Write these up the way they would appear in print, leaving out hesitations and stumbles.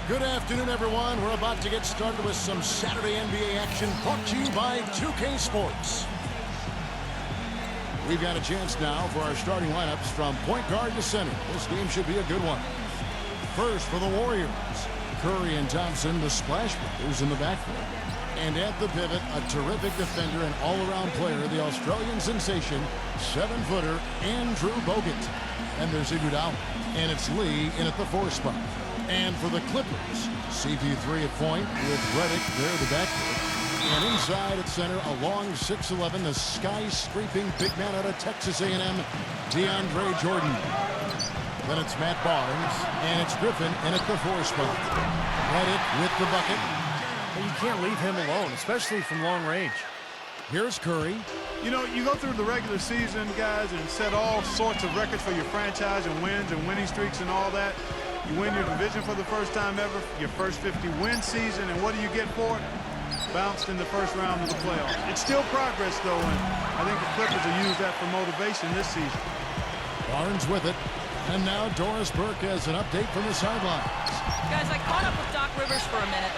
Good afternoon, everyone. We're about to get started with some Saturday NBA action brought to you by 2K Sports. We've got a chance now for our starting lineups from point guard to center. This game should be a good one. First for the Warriors, Curry and Thompson, the splash brothers in the backcourt. And at the pivot, a terrific defender and all-around player, the Australian sensation, 7-footer Andrew Bogut. And there's Iguodala. And it's Lee in at the 4 spot. And for the Clippers, CP3 at point with Redick there at the backcourt. And inside at center, a long 6'11", the skyscraping big man out of Texas A&M, DeAndre Jordan. Then it's Matt Barnes, and it's Griffin in at the 4 spot. Redick with the bucket. You can't leave him alone, especially from long range. Here's Curry. You know, you go through the regular season, guys, and set all sorts of records for your franchise and wins and winning streaks and all that. You win your division for the first time ever, your first 50-win season, and what do you get for it? Bounced in the first round of the playoffs. It's still progress, though, and I think the Clippers will use that for motivation this season. Barnes with it. And now Doris Burke has an update from the sidelines. Guys, I caught up with Doc Rivers for a minute.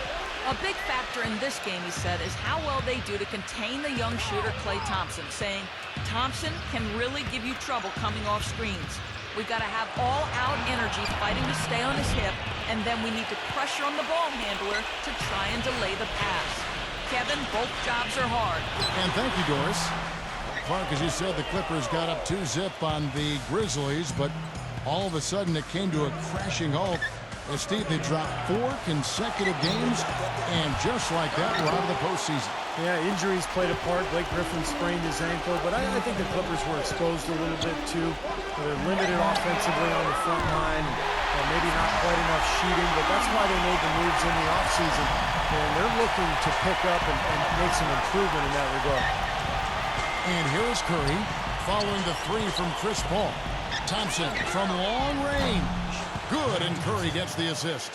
A big factor in this game, he said, is how well they do to contain the young shooter Klay Thompson, saying Thompson can really give you trouble coming off screens. We've got to have all-out energy fighting to stay on his hip, and then we need to pressure on the ball handler to try and delay the pass. Kevin, both jobs are hard. And thank you, Doris. Clark, as you said, the Clippers got up 2-zip on the Grizzlies, but all of a sudden it came to a crashing halt. As Steve, they dropped 4 consecutive games, and just like that, we're out of the postseason. Yeah, injuries played a part. Blake Griffin sprained his ankle, but I think the Clippers were exposed a little bit too. They're limited offensively on the front line, and maybe not quite enough shooting, but that's why they made the moves in the offseason. And they're looking to pick up and make some improvement in that regard. And here's Curry, following the 3 from Chris Paul. Thompson from long range. Good, and Curry gets the assist.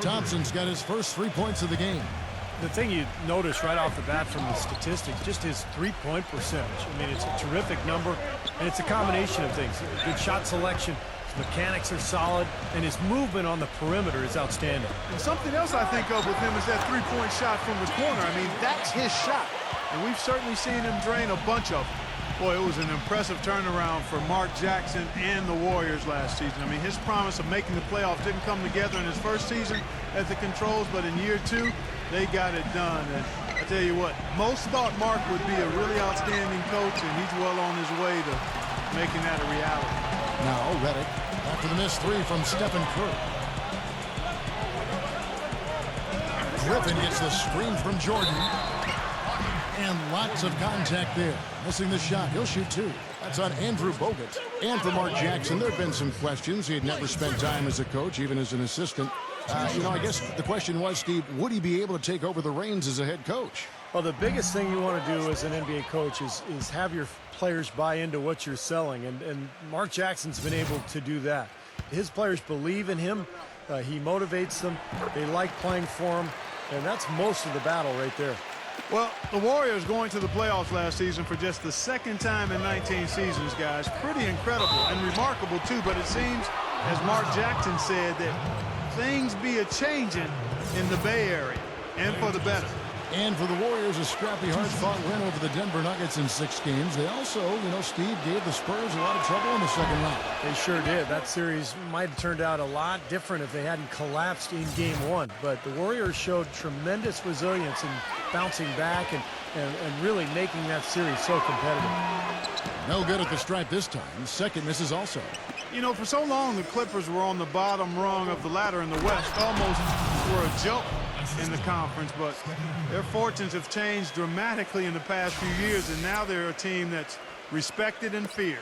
Thompson's got his first 3 points of the game. The thing you notice right off the bat from the statistics, just his three-point percentage. I mean, it's a terrific number, and it's a combination of things. Good shot selection, his mechanics are solid, and his movement on the perimeter is outstanding. And something else I think of with him is that three-point shot from the corner. I mean, that's his shot, and we've certainly seen him drain a bunch of them. Boy, it was an impressive turnaround for Mark Jackson and the Warriors last season. I mean, his promise of making the playoffs didn't come together in his first season at the Controls, but in year 2, they got it done. And I tell you what, most thought Mark would be a really outstanding coach, and he's well on his way to making that a reality. Now, Redick, after the missed 3 from Stephen Curry. Griffin gets the screen from Jordan. And lots of contact there. Missing the shot. He'll shoot 2. That's on Andrew Bogut. And for Mark Jackson, there have been some questions. He had never spent time as a coach, even as an assistant. I guess the question was, Steve, would he be able to take over the reins as a head coach? Well, the biggest thing you want to do as an NBA coach is have your players buy into what you're selling. And Mark Jackson's been able to do that. His players believe in him. He motivates them. They like playing for him. And that's most of the battle right there. Well, the Warriors going to the playoffs last season for just the second time in 19 seasons, guys. Pretty incredible and remarkable, too. But it seems, as Mark Jackson said, that things be a-changing in the Bay Area, and for the better. And for the Warriors, a scrappy, hard-fought win over the Denver Nuggets in 6 games. They also, Steve, gave the Spurs a lot of trouble in the second round. They sure did. That series might have turned out a lot different if they hadn't collapsed in Game 1. But the Warriors showed tremendous resilience in bouncing back and really making that series so competitive. No good at the stripe this time. Second misses also. You know, for so long, the Clippers were on the bottom rung of the ladder in the West, almost were a joke in the conference, but their fortunes have changed dramatically in the past few years, and now they're a team that's respected and feared.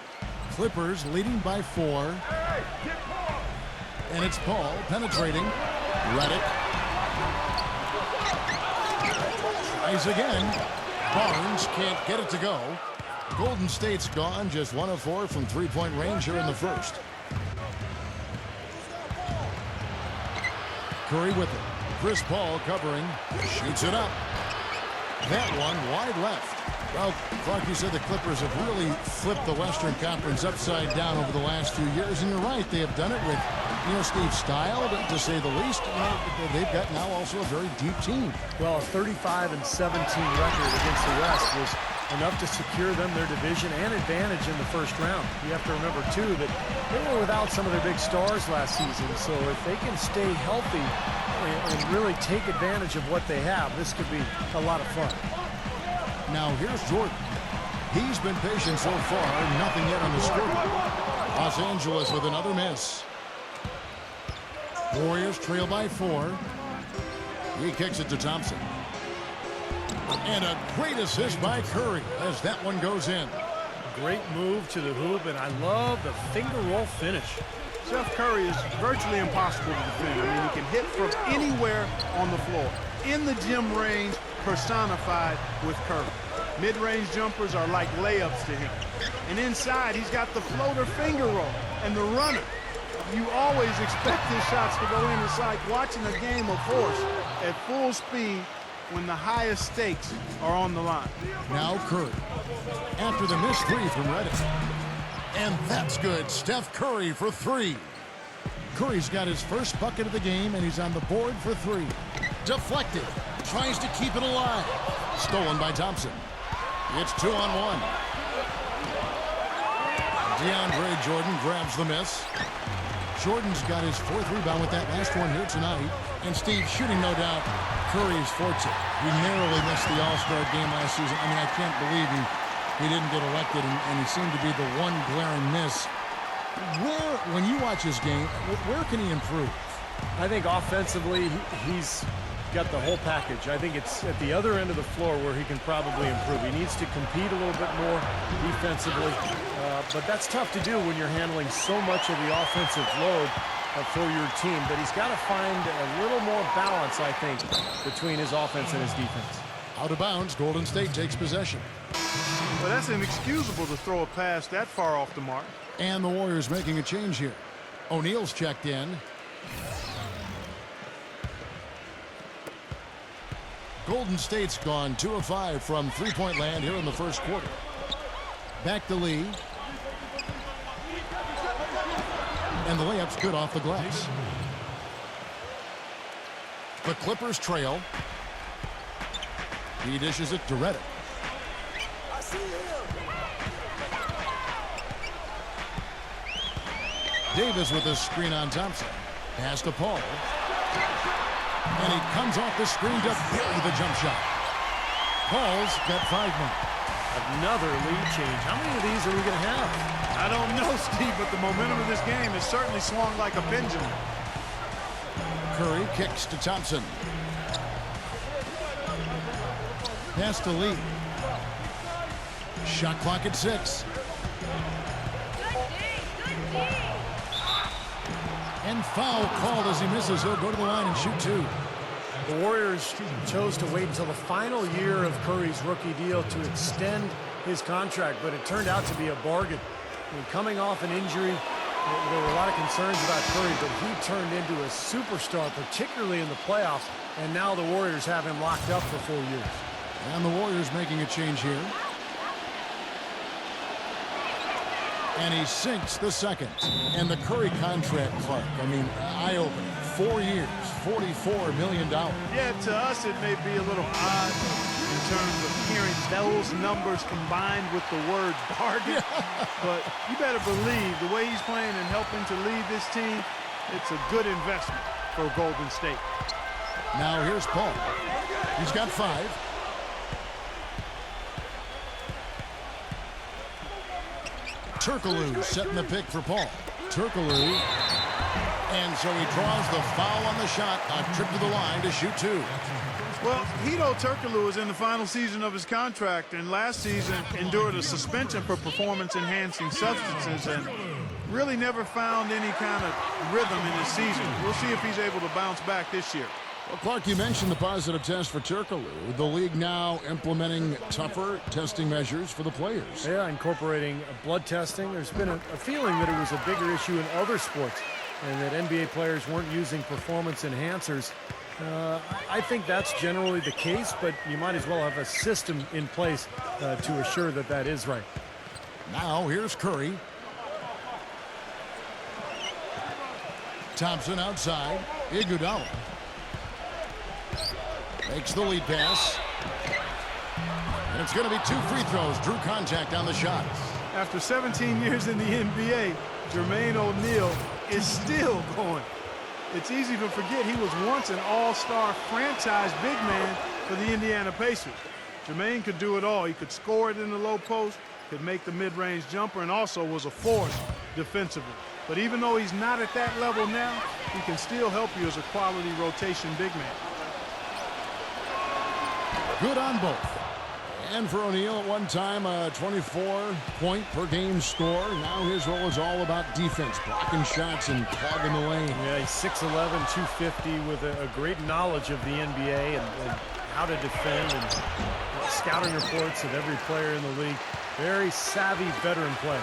Clippers leading by 4. And it's Paul penetrating. Redick. Tries again. Barnes can't get it to go. Golden State's gone, just 1 of 4 from 3-point range here in the first. Curry with it. Chris Paul covering. Shoots it up. That one wide left. Well, Clark, you said the Clippers have really flipped the Western Conference upside down over the last few years, and you're right, they have done it with You know, Steve, styled, to say the least. You know, they've got now also a very deep team. Well, a 35-17 record against the West was enough to secure them their division and advantage in the first round. You have to remember, too, that they were without some of their big stars last season. So if they can stay healthy and really take advantage of what they have, this could be a lot of fun. Now here's Jordan. He's been patient so far. Nothing yet on the scoreboard. Los Angeles with another miss. Warriors trail by 4. He kicks it to Thompson. And a great assist by Curry as that one goes in. Great move to the hoop, and I love the finger roll finish. Steph Curry is virtually impossible to defend. I mean, he can hit from anywhere on the floor. In the gym range, personified with Curry. Mid-range jumpers are like layups to him. And inside, he's got the floater finger roll and the runner. You always expect his shots to go in. It's like watching a game of horse at full speed when the highest stakes are on the line. Now Curry. After the missed 3 from Redick. And that's good. Steph Curry for 3. Curry's got his first bucket of the game, and he's on the board for 3. Deflected. Tries to keep it alive. Stolen by Thompson. It's 2-on-1. DeAndre Jordan grabs the miss. Jordan's got his 4th rebound with that last one here tonight. And Steve, shooting no doubt Curry's forte. He narrowly missed the All-Star game last season. I mean, I can't believe he didn't get elected, and he seemed to be the one glaring miss. When you watch his game, where can he improve? I think offensively, he's got the whole package. I think it's at the other end of the floor where he can probably improve. He needs to compete a little bit more defensively, but that's tough to do when you're handling so much of the offensive load for your team. But he's got to find a little more balance, I think, between his offense and his defense. Out of bounds, Golden State takes possession. Well, that's inexcusable to throw a pass that far off the mark. And the Warriors making a change here. O'Neal's checked in. Golden State's gone 2 of 5 from three-point land here in the first quarter. Back to Lee. And the layup's good off the glass. The Clippers trail. He dishes it to Redick. Davis with a screen on Thompson. Pass to Paul. And he comes off the screen to bury the jump shot. Paul's got 5 now. Another lead change. How many of these are we going to have? I don't know, Steve, but the momentum of this game has certainly swung like a pendulum. Curry kicks to Thompson. Pass to Lee. Shot clock at 6. And foul called as he misses. He'll go to the line and shoot 2. The Warriors chose to wait until the final year of Curry's rookie deal to extend his contract, but it turned out to be a bargain. I mean, coming off an injury, there were a lot of concerns about Curry, but he turned into a superstar, particularly in the playoffs, and now the Warriors have him locked up for 4 years. And the Warriors making a change here. And he sinks the second. And the Curry contract, Clark, I mean, eye-opening. 4 years, $44 million. Yeah, to us it may be a little odd in terms of hearing those numbers combined with the word bargain. But you better believe the way he's playing and helping to lead this team, it's a good investment for Golden State. Now here's Paul. He's got 5. Turkoglu setting the pick for Paul. Turkoglu. And so he draws the foul on the shot. A trip to the line to shoot 2. Well, Hedo Turkoglu is in the final season of his contract, and last season endured a suspension for performance-enhancing substances and really never found any kind of rhythm in his season. We'll see if he's able to bounce back this year. Well, Clark, you mentioned the positive test for Turkoglu. The league now implementing tougher testing measures for the players. Yeah, incorporating blood testing. There's been a feeling that it was a bigger issue in other sports and that NBA players weren't using performance enhancers. I think that's generally the case, but you might as well have a system in place to assure that that is right. Now here's Curry. Thompson outside. Iguodala makes the lead pass. And it's going to be 2 free throws. Drew contact on the shot. After 17 years in the NBA, Jermaine O'Neal is still going. It's easy to forget he was once an all-star franchise big man for the Indiana Pacers. Jermaine could do it all. He could score it in the low post, could make the mid-range jumper, and also was a force defensively. But even though he's not at that level now, he can still help you as a quality rotation big man. Good on both. And for O'Neal, at one time, a 24-point-per-game score. Now his role is all about defense, blocking shots and clogging the lane. Yeah, he's 6'11", 250 with a great knowledge of the NBA and how to defend and scouting reports of every player in the league. Very savvy veteran player.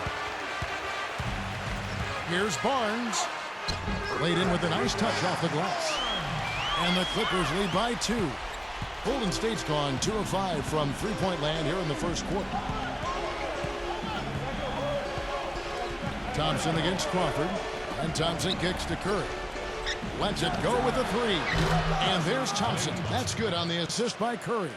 Here's Barnes. Laid in with a nice touch off the glass. And the Clippers lead by 2. Golden State's gone 2 of 5 from three-point land here in the first quarter. Thompson against Crawford. And Thompson kicks to Curry. Lets it go with a 3. And there's Thompson. That's good on the assist by Curry.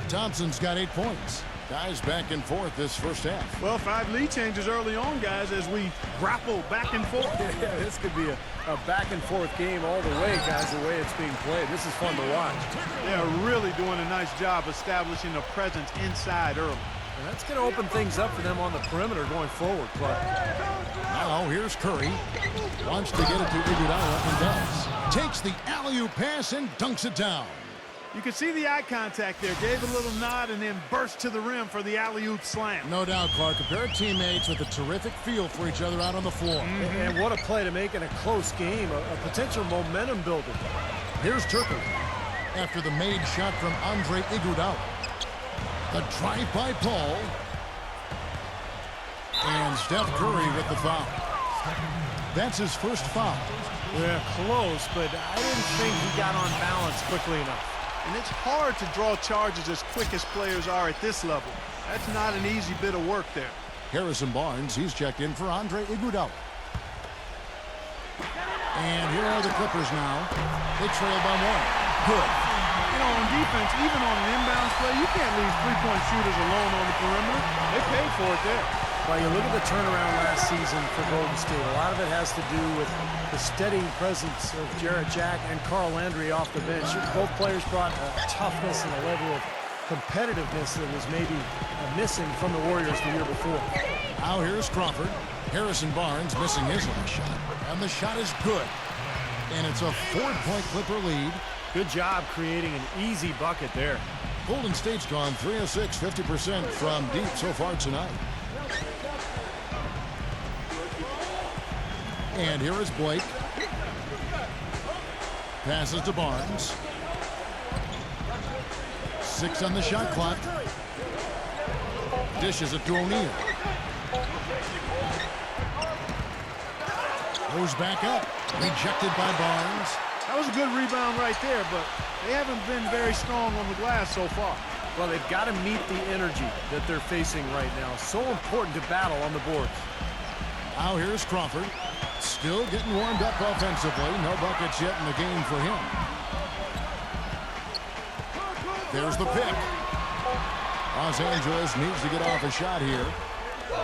Thompson's got 8 points. Guys back and forth this first half. Well, 5 lead changes early on, guys, as we grapple back and forth. Yeah, this could be a back and forth game all the way, guys, the way it's being played. This is fun to watch. They're really doing a nice job establishing a presence inside early. And that's going to open things up for them on the perimeter going forward, Clark. Now here's Curry. Wants to get it to Iguodala and does. Takes the alley-oop pass and dunks it down. You can see the eye contact there. Gave a little nod and then burst to the rim for the alley-oop slam. No doubt, Clark. A pair of teammates with a terrific feel for each other out on the floor. And what a play to make in a close game, a potential momentum builder. Here's Turkoglu after the made shot from Andre Iguodala. The drive by Paul. And Steph Curry with the foul. That's his first foul. Yeah, close, but I didn't think he got on balance quickly enough. And it's hard to draw charges as quick as players are at this level. That's not an easy bit of work there. Harrison Barnes, he's checked in for Andre Iguodala. And here are the Clippers now. They trail by 1. Good. You know, on defense, even on an inbounds play, you can't leave three-point shooters alone on the perimeter. They paid for it there. Well, you look at the turnaround last season for Golden State. A lot of it has to do with the steady presence of Jarrett Jack and Carl Landry off the bench. Both players brought a toughness and a level of competitiveness that was maybe missing from the Warriors the year before. Now here's Crawford. Harrison Barnes missing his last shot. And the shot is good. And it's a 4-point Clipper lead. Good job creating an easy bucket there. Golden State's gone 3 of 6, 50% from deep so far tonight. And here is Blake. Passes to Barnes. 6 on the shot clock. Dishes it to O'Neal. Goes back up. Rejected by Barnes. That was a good rebound right there, but they haven't been very strong on the glass so far. Well, they've got to meet the energy that they're facing right now. So important to battle on the boards. Now here's Crawford. Still getting warmed up offensively. No buckets yet in the game for him. There's the pick. Los Angeles needs to get off a shot here.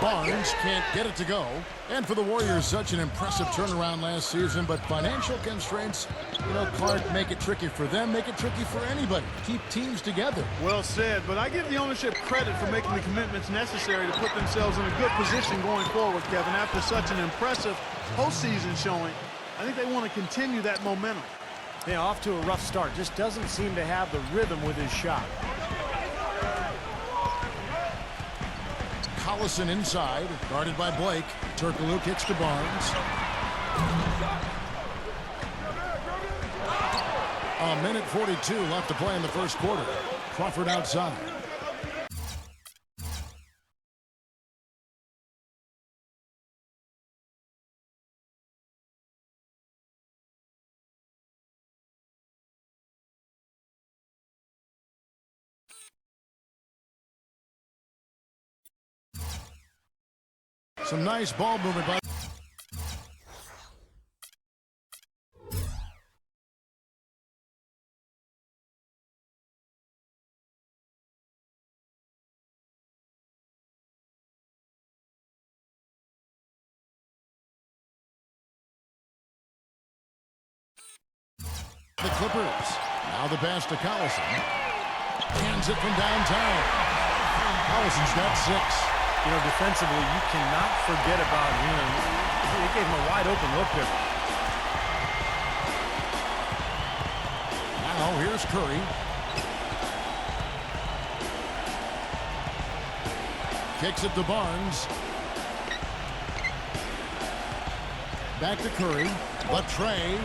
Barnes can't get it to go. And for the Warriors, such an impressive turnaround last season, but financial constraints, you know, Clark, make it tricky for them, make it tricky for anybody. Keep teams together. Well said, but I give the ownership credit for making the commitments necessary to put themselves in a good position going forward, Kevin. After such an impressive postseason showing, I think they want to continue that momentum. Yeah, off to a rough start. Just doesn't seem to have the rhythm with his shot. Collison inside, guarded by Blake. Turkoglu kicks to Barnes. A minute 42 left to play in the first quarter. Crawford outside. Some nice ball movement by The Clippers. Now the pass to Collison. Hands it from downtown. Collison's got 6. You know, defensively, you cannot forget about him. He gave him a wide open look there. Now here's Curry. Kicks it to Barnes. Back to Curry. But Trey.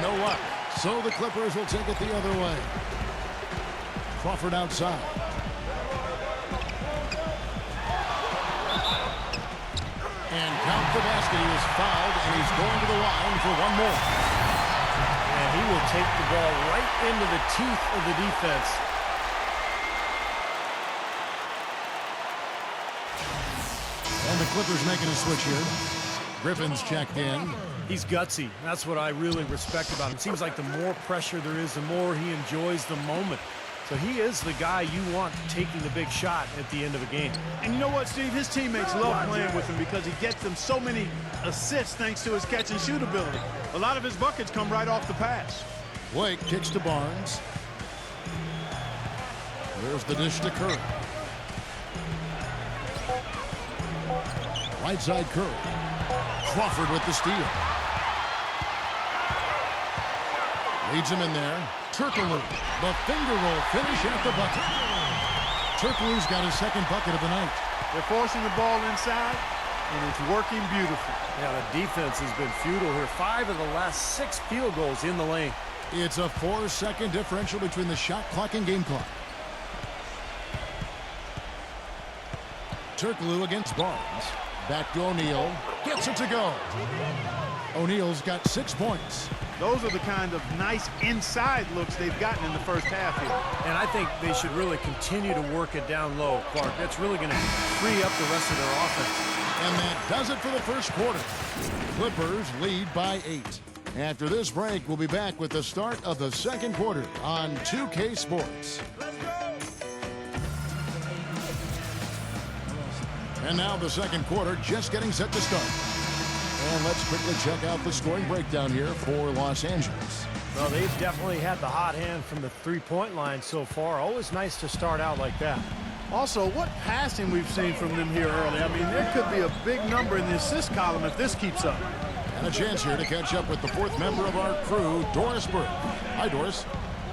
No luck. So the Clippers will take it the other way. Crawford outside. And count the basket. He was fouled, and he's going to the line for one more. And he will take the ball right into the teeth of the defense. And the Clippers making a switch here. Griffin's checked in. He's gutsy. That's what I really respect about him. It seems like the more pressure there is, the more he enjoys the moment. So he is the guy you want taking the big shot at the end of a game. And you know what, Steve? His teammates love playing with him because he gets them so many assists thanks to his catch and shoot ability. A lot of his buckets come right off the pass. Blake kicks to Barnes. There's the dish to Curry. Right side Curry. Crawford with the steal. Leads him in there. Turkoglu. The finger roll finish at the bucket. Turkoglu's got his second bucket of the night. They're forcing the ball inside, and it's working beautifully. Yeah, the defense has been futile here. 5 of the last 6 field goals in the lane. It's a 4-second differential between the shot clock and game clock. Turkoglu against Barnes. Back to O'Neal. Gets it to go. O'Neal's got 6 points. Those are the kind of nice inside looks they've gotten in the first half here. And I think they should really continue to work it down low, Clark. That's really going to free up the rest of their offense. And that does it for the first quarter. Clippers lead by 8. After this break, we'll be back with the start of the second quarter on 2K Sports. And now the second quarter just getting set to start. And let's quickly check out the scoring breakdown here for Los Angeles. Well, they've definitely had the hot hand from the three-point line so far. Always nice to start out like that. Also, what passing we've seen from them here early. I mean, there could be a big number in the assist column if this keeps up. And a chance here to catch up with the 4th member of our crew, Doris Burke. Hi, Doris.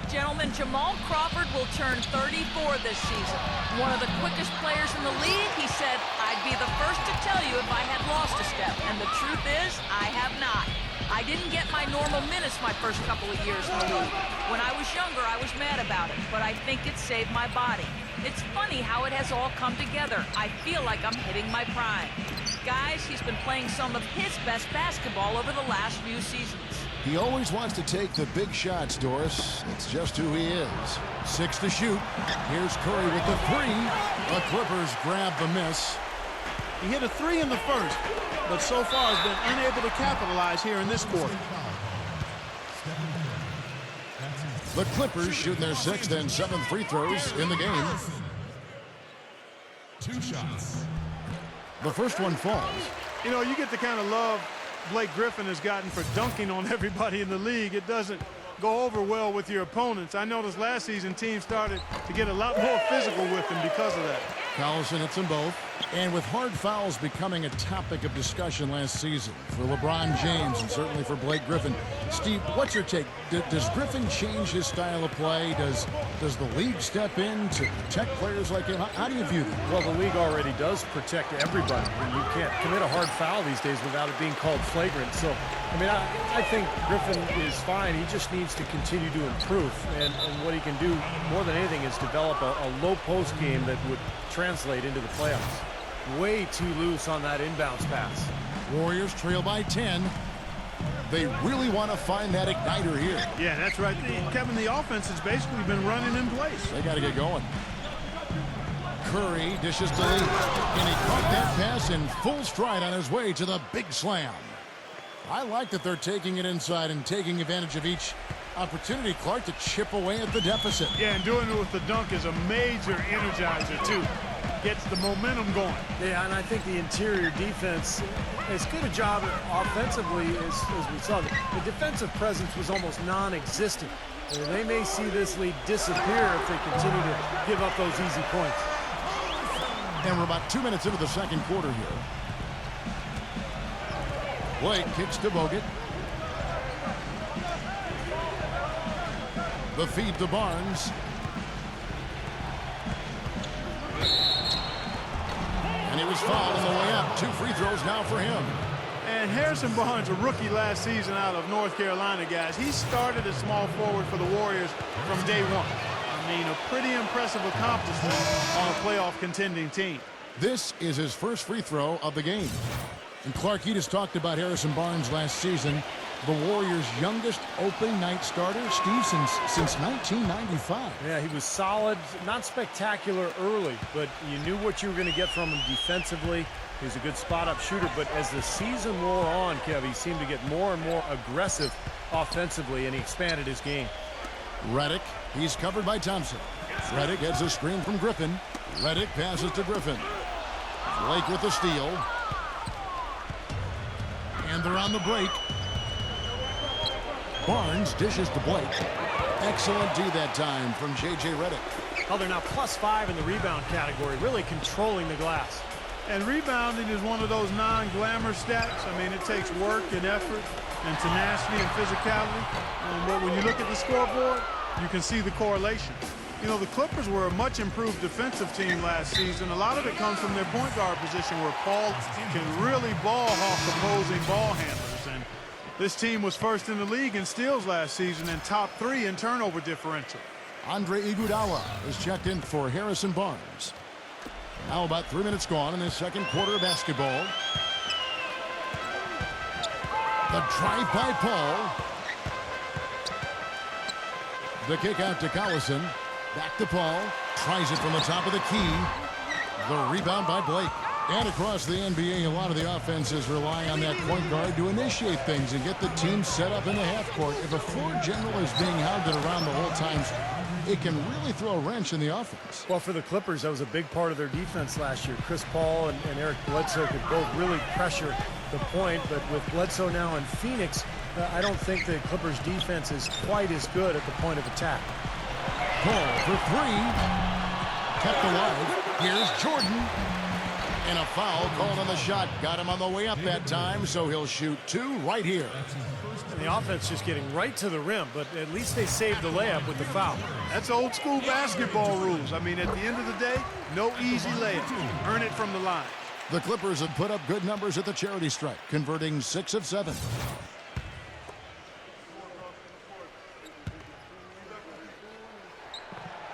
Gentlemen, Jamal Crawford will turn 34 this season. One of the quickest players in the league. He said, I'd be the first to tell you if I had lost a step. And the truth is, I have not. I didn't get my normal minutes my first couple of years in the league. When I was younger, I was mad about it, but I think it saved my body. It's funny how it has all come together. I feel like I'm hitting my prime. Guys, he's been playing some of his best basketball over the last few seasons. He always wants to take the big shots, Doris. It's just who he is. 6 to shoot. Here's Curry with the 3. The Clippers grab the miss. He hit a 3 in the first, but so far has been unable to capitalize here in this quarter. The Clippers shooting their 6th and 7th free throws in the game. 2 shots. The first one falls. You know, you get the kind of love Blake Griffin has gotten for dunking on everybody in the league. It doesn't go over well with your opponents. I noticed last season teams started to get a lot more physical with him because of that. Collison hits them both. And with hard fouls becoming a topic of discussion last season for LeBron James and certainly for Blake Griffin. Steve, what's your take? Does Griffin change his style of play? Does the league step in to protect players like him? How do you view that? Well, the league already does protect everybody. And you can't commit a hard foul these days without it being called flagrant. So, I mean, I think Griffin is fine. He just needs to continue to improve. And what he can do more than anything is develop a low post game that would translate into the playoffs. Way too loose on that inbounds pass. Warriors trail by 10. They really want to find that igniter here. Yeah, that's right. Kevin, the offense has basically been running in place. They got to get going. Curry dishes to Lee. And he caught that pass in full stride on his way to the big slam. I like that they're taking it inside and taking advantage of each opportunity, Clark, to chip away at the deficit. Yeah, and doing it with the dunk is a major energizer, too. gets the momentum going. Yeah, and I think the interior defense, as good a job offensively as we saw. The defensive presence was almost non-existent. And they may see this lead disappear if they continue to give up those easy points. And we're about 2 minutes into the second quarter here. Blake kicks to Bogut. The feed to Barnes. And he was fouled on the way up. 2 free throws now for him. And Harrison Barnes, a rookie last season out of North Carolina, guys. He started as small forward for the Warriors from day one. I mean, a pretty impressive accomplishment on a playoff contending team. This is his first free throw of the game. And Clark, you just talked about Harrison Barnes last season. The Warriors' youngest opening night starter, Steve, since 1995. Yeah, he was solid, not spectacular early, but you knew what you were going to get from him defensively. He was a good spot-up shooter, but as the season wore on, Kev, he seemed to get more and more aggressive offensively, and he expanded his game. Redick, he's covered by Thompson. Redick gets a screen from Griffin. Redick passes to Griffin. Blake with the steal. And they're on the break. Barnes dishes to Blake. Excellent D that time from J.J. Redick. Oh, they're now +5 in the rebound category, really controlling the glass. And rebounding is one of those non-glamour stats. I mean, it takes work and effort and tenacity and physicality. But when you look at the scoreboard, you can see the correlation. You know, the Clippers were a much improved defensive team last season. A lot of it comes from their point guard position where Paul can really ball off opposing ball handlers. And this team was first in the league in steals last season and top 3 in turnover differential. Andre Iguodala is checked in for Harrison Barnes. Now about 3 minutes gone in the second quarter of basketball. The drive by Paul. The kick out to Collison. Back to Paul. Tries it from the top of the key. The rebound by Blake. And across the NBA, a lot of the offenses rely on that point guard to initiate things and get the team set up in the half court. If a floor general is being hounded around the whole time, it can really throw a wrench in the offense. Well, for the Clippers, that was a big part of their defense last year. Chris Paul and Eric Bledsoe could both really pressure the point, but with Bledsoe now in Phoenix, I don't think the Clippers' defense is quite as good at the point of attack. Paul for 3. Kept alive. Here's Jordan. And a foul called on the shot. Got him on the way up that time, so he'll shoot 2 right here. And the offense just getting right to the rim, but at least they saved the layup with the foul. That's old school basketball rules. I mean, at the end of the day, no easy layup. Earn it from the line. The Clippers have put up good numbers at the charity stripe, converting 6 of 7.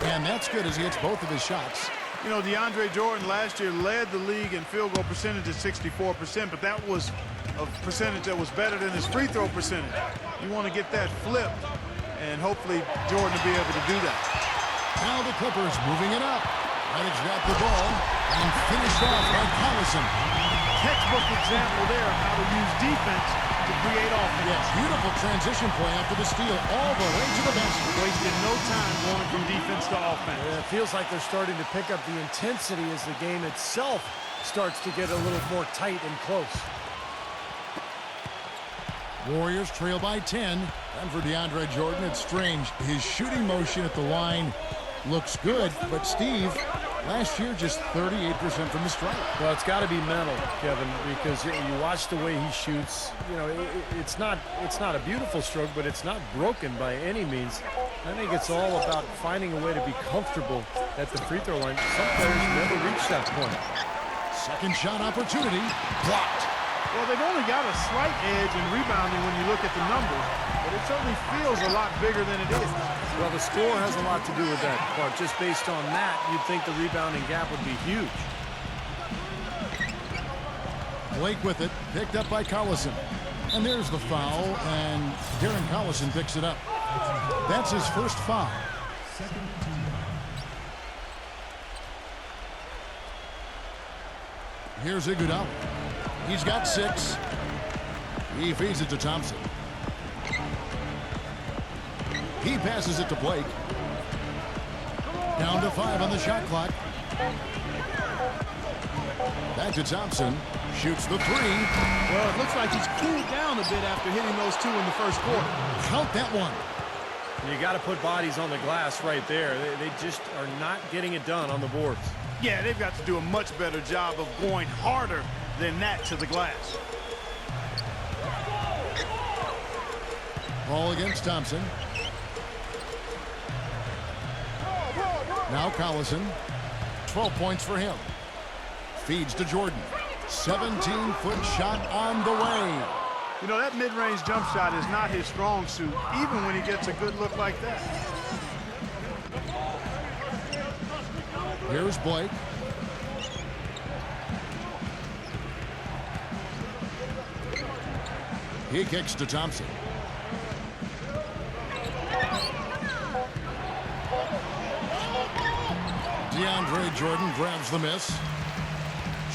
And that's good as he hits both of his shots. You know, DeAndre Jordan last year led the league in field goal percentage at 64%, but that was a percentage that was better than his free throw percentage. You want to get that flipped, and hopefully Jordan will be able to do that. Now the Clippers moving it up. Redick's got the ball and finished off by Collison. Textbook example there of how to use defense to create offense. Yes, beautiful transition play after the steal all the way to the basket. Wasted no time going from defense to offense. Yeah, it feels like they're starting to pick up the intensity as the game itself starts to get a little more tight and close. Warriors trail by 10. And for DeAndre Jordan, it's strange. His shooting motion at the line looks good, but Steve, last year just 38% from the stripe. Well, it's got to be mental, Kevin, because you watch the way he shoots. You know, it's not a beautiful stroke, but it's not broken by any means. I think it's all about finding a way to be comfortable at the free throw line. Some players never reach that point. Second shot opportunity, blocked. Well, they've only got a slight edge in rebounding when you look at the numbers, but it certainly feels a lot bigger than it is. Well, the score has a lot to do with that, Clark. Just based on that, you'd think the rebounding gap would be huge. Blake with it, picked up by Collison. And there's the foul, and Darren Collison picks it up. That's his first foul. Here's Iguodala. He's got 6. He feeds it to Thompson. He passes it to Blake. Down to 5 on the shot clock. Back to Thompson. Shoots the three. Well, it looks like he's cooled down a bit after hitting those two in the first quarter. Count that one. You got to put bodies on the glass right there. They just are not getting it done on the boards. Yeah, they've got to do a much better job of going harder than that to the glass. Ball against Thompson. Now Collison. 12 points for him. Feeds to Jordan. 17-foot shot on the way. You know, that mid-range jump shot is not his strong suit, even when he gets a good look like that. Here's Blake. He kicks to Thompson. DeAndre Jordan grabs the miss.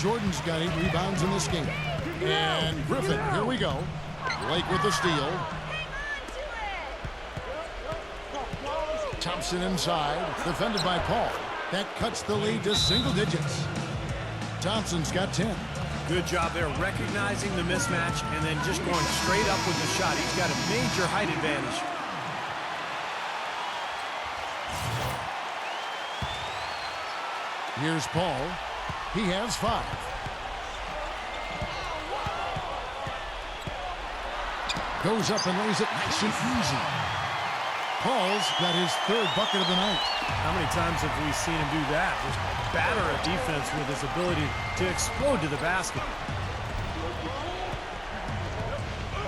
Jordan's got 8 rebounds in this game. And Griffin, here we go. Blake with the steal. Thompson inside, defended by Paul. That cuts the lead to single digits. Thompson's got 10. Good job there recognizing the mismatch and then just going straight up with the shot. He's got a major height advantage. Here's Paul. He has 5. Goes up and lays it nice and easy. Paul's got his 3rd bucket of the night. How many times have we seen him do that? Just batter a defense with his ability to explode to the basket.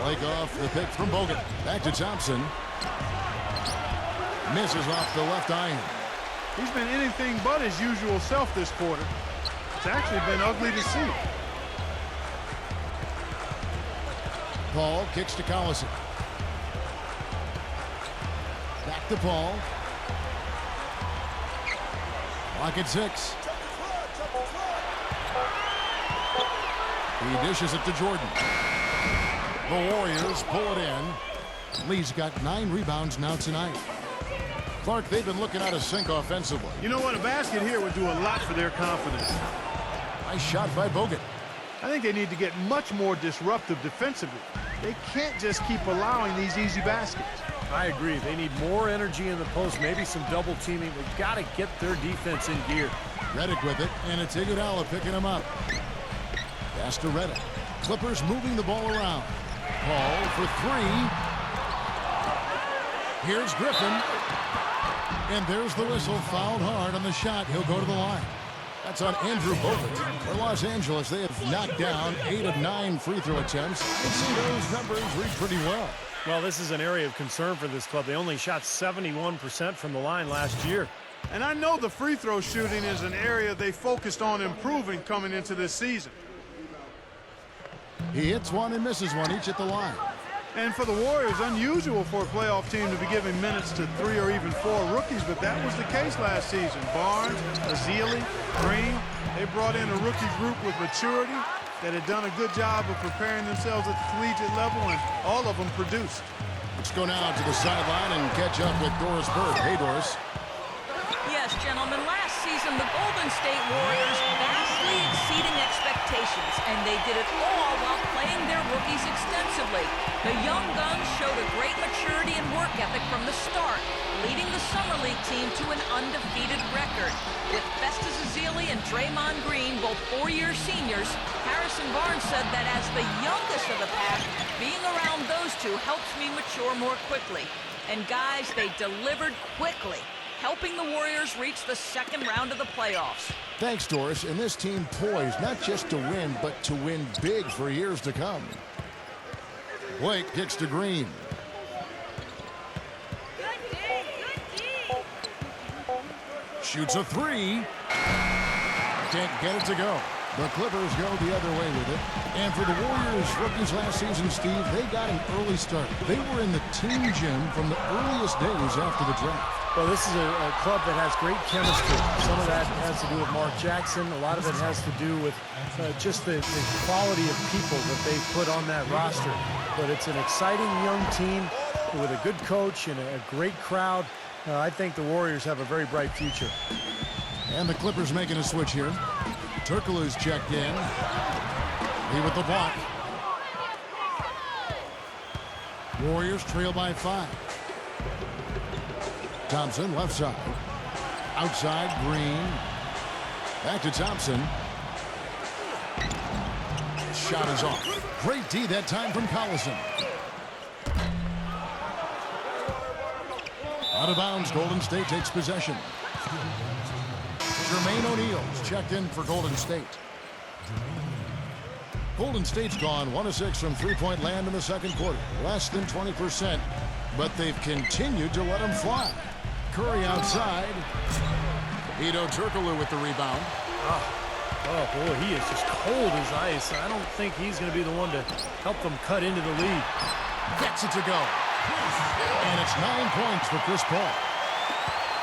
Blake off the pick from Bogut. Back to Thompson. Misses off the left iron. He's been anything but his usual self this quarter. It's actually been ugly to see. Paul kicks to Collison. Back to Paul. Clock at 6. He dishes it to Jordan. The Warriors pull it in. Lee's got 9 rebounds now tonight. Clark, they've been looking out of sync offensively. You know what? A basket here would do a lot for their confidence. Nice shot by Bogut. I think they need to get much more disruptive defensively. They can't just keep allowing these easy baskets. I agree. They need more energy in the post, maybe some double teaming. They've got to get their defense in gear. Redick with it, and it's Iguodala picking him up. Pass to Redick. Clippers moving the ball around. Paul for 3. Here's Griffin. And there's the whistle. Fouled hard on the shot. He'll go to the line. That's on Andrew Bogut. For Los Angeles, they have knocked down 8 of 9 free throw attempts. And see those numbers read pretty well. Well, this is an area of concern for this club. They only shot 71% from the line last year. And I know the free throw shooting is an area they focused on improving coming into this season. He hits one and misses one, each at the line. And for the Warriors, unusual for a playoff team to be giving minutes to 3 or even 4 rookies, but that was the case last season. Barnes, Ezeli, Green, they brought in a rookie group with maturity that had done a good job of preparing themselves at the collegiate level, and all of them produced. Let's go now to the sideline and catch up with Doris Bird. Hey, Doris. Yes, gentlemen, last season the Golden State Warriors vastly exceeding expectations, and they did it all while playing their rookies extensively. The young guns showed a great maturity and work ethic from the start, leading the Summer League team to an undefeated record. With Festus Ezeli and Draymond Green, both 4-year seniors, Harrison Barnes said that as the youngest of the pack, being around those two helps me mature more quickly. And guys, they delivered quickly, helping the Warriors reach the second round of the playoffs. Thanks, Doris. And this team poised not just to win, but to win big for years to come. Blake kicks to Green. Shoots a 3. Can't get it to go. The Clippers go the other way with it. And for the Warriors rookies last season, Steve, they got an early start. They were in the team gym from the earliest days after the draft. Well, this is a club that has great chemistry. Some of that has to do with Mark Jackson. A lot of it has to do with just the quality of people that they put on that roster. But it's an exciting young team with a good coach and a great crowd. I think the Warriors have a very bright future. And the Clippers making a switch here. Turkoglu's checked in. Lee with the block. Warriors trail by 5. Thompson left side. Outside, Green. Back to Thompson. Shot is off. Great D that time from Collison. Out of bounds, Golden State takes possession. Jermaine O'Neal's checked in for Golden State. Golden State's gone 1 of 6 from three-point land in the second quarter. Less than 20%, but they've continued to let them fly. Curry outside. Turkoglu with the rebound. Oh, boy, he is just cold as ice. I don't think he's going to be the one to help them cut into the lead. Gets it to go. And it's 9 points for Chris Paul.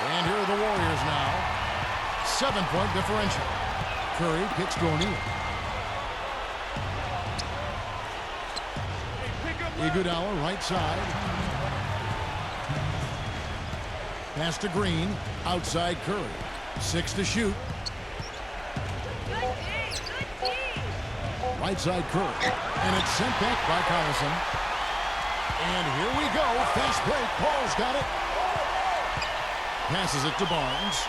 And here are the Warriors now. 7-point differential. Curry kicks to O'Neal. Iguodala right side. Pass to Green. Outside Curry. 6 to shoot. Right side Curry. And it's sent back by Collison. And here we go. Fast break. Paul's got it. Passes it to Barnes.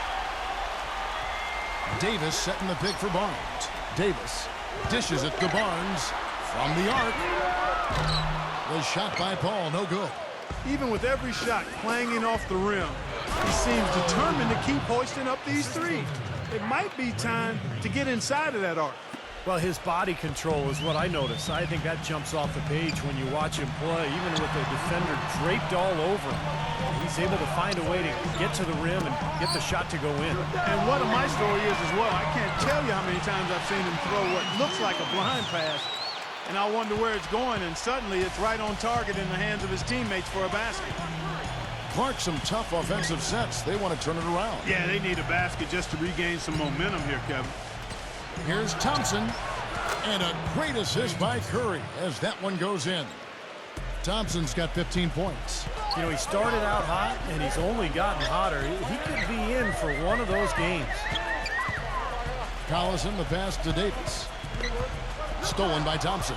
Davis setting the pick for Barnes. Davis dishes it to Barnes from the arc. The shot by Paul, no good. Even with every shot clanging off the rim, he seems determined to keep hoisting up these threes. It might be time to get inside of that arc. Well, his body control is what I notice. I think that jumps off the page when you watch him play. Even with the defender draped all over him, he's able to find a way to get to the rim and get the shot to go in. And one of my story is as well, I can't tell you how many times I've seen him throw what looks like a blind pass, and I wonder where it's going, and suddenly it's right on target in the hands of his teammates for a basket. Clark, some tough offensive sets. They want to turn it around. Yeah, they need a basket just to regain some momentum here, Kevin. Here's Thompson, and a great assist by Curry as that one goes in. Thompson's got 15 points. You know, he started out hot, and he's only gotten hotter. He could be in for one of those games. Collison, the pass to Davis. Stolen by Thompson.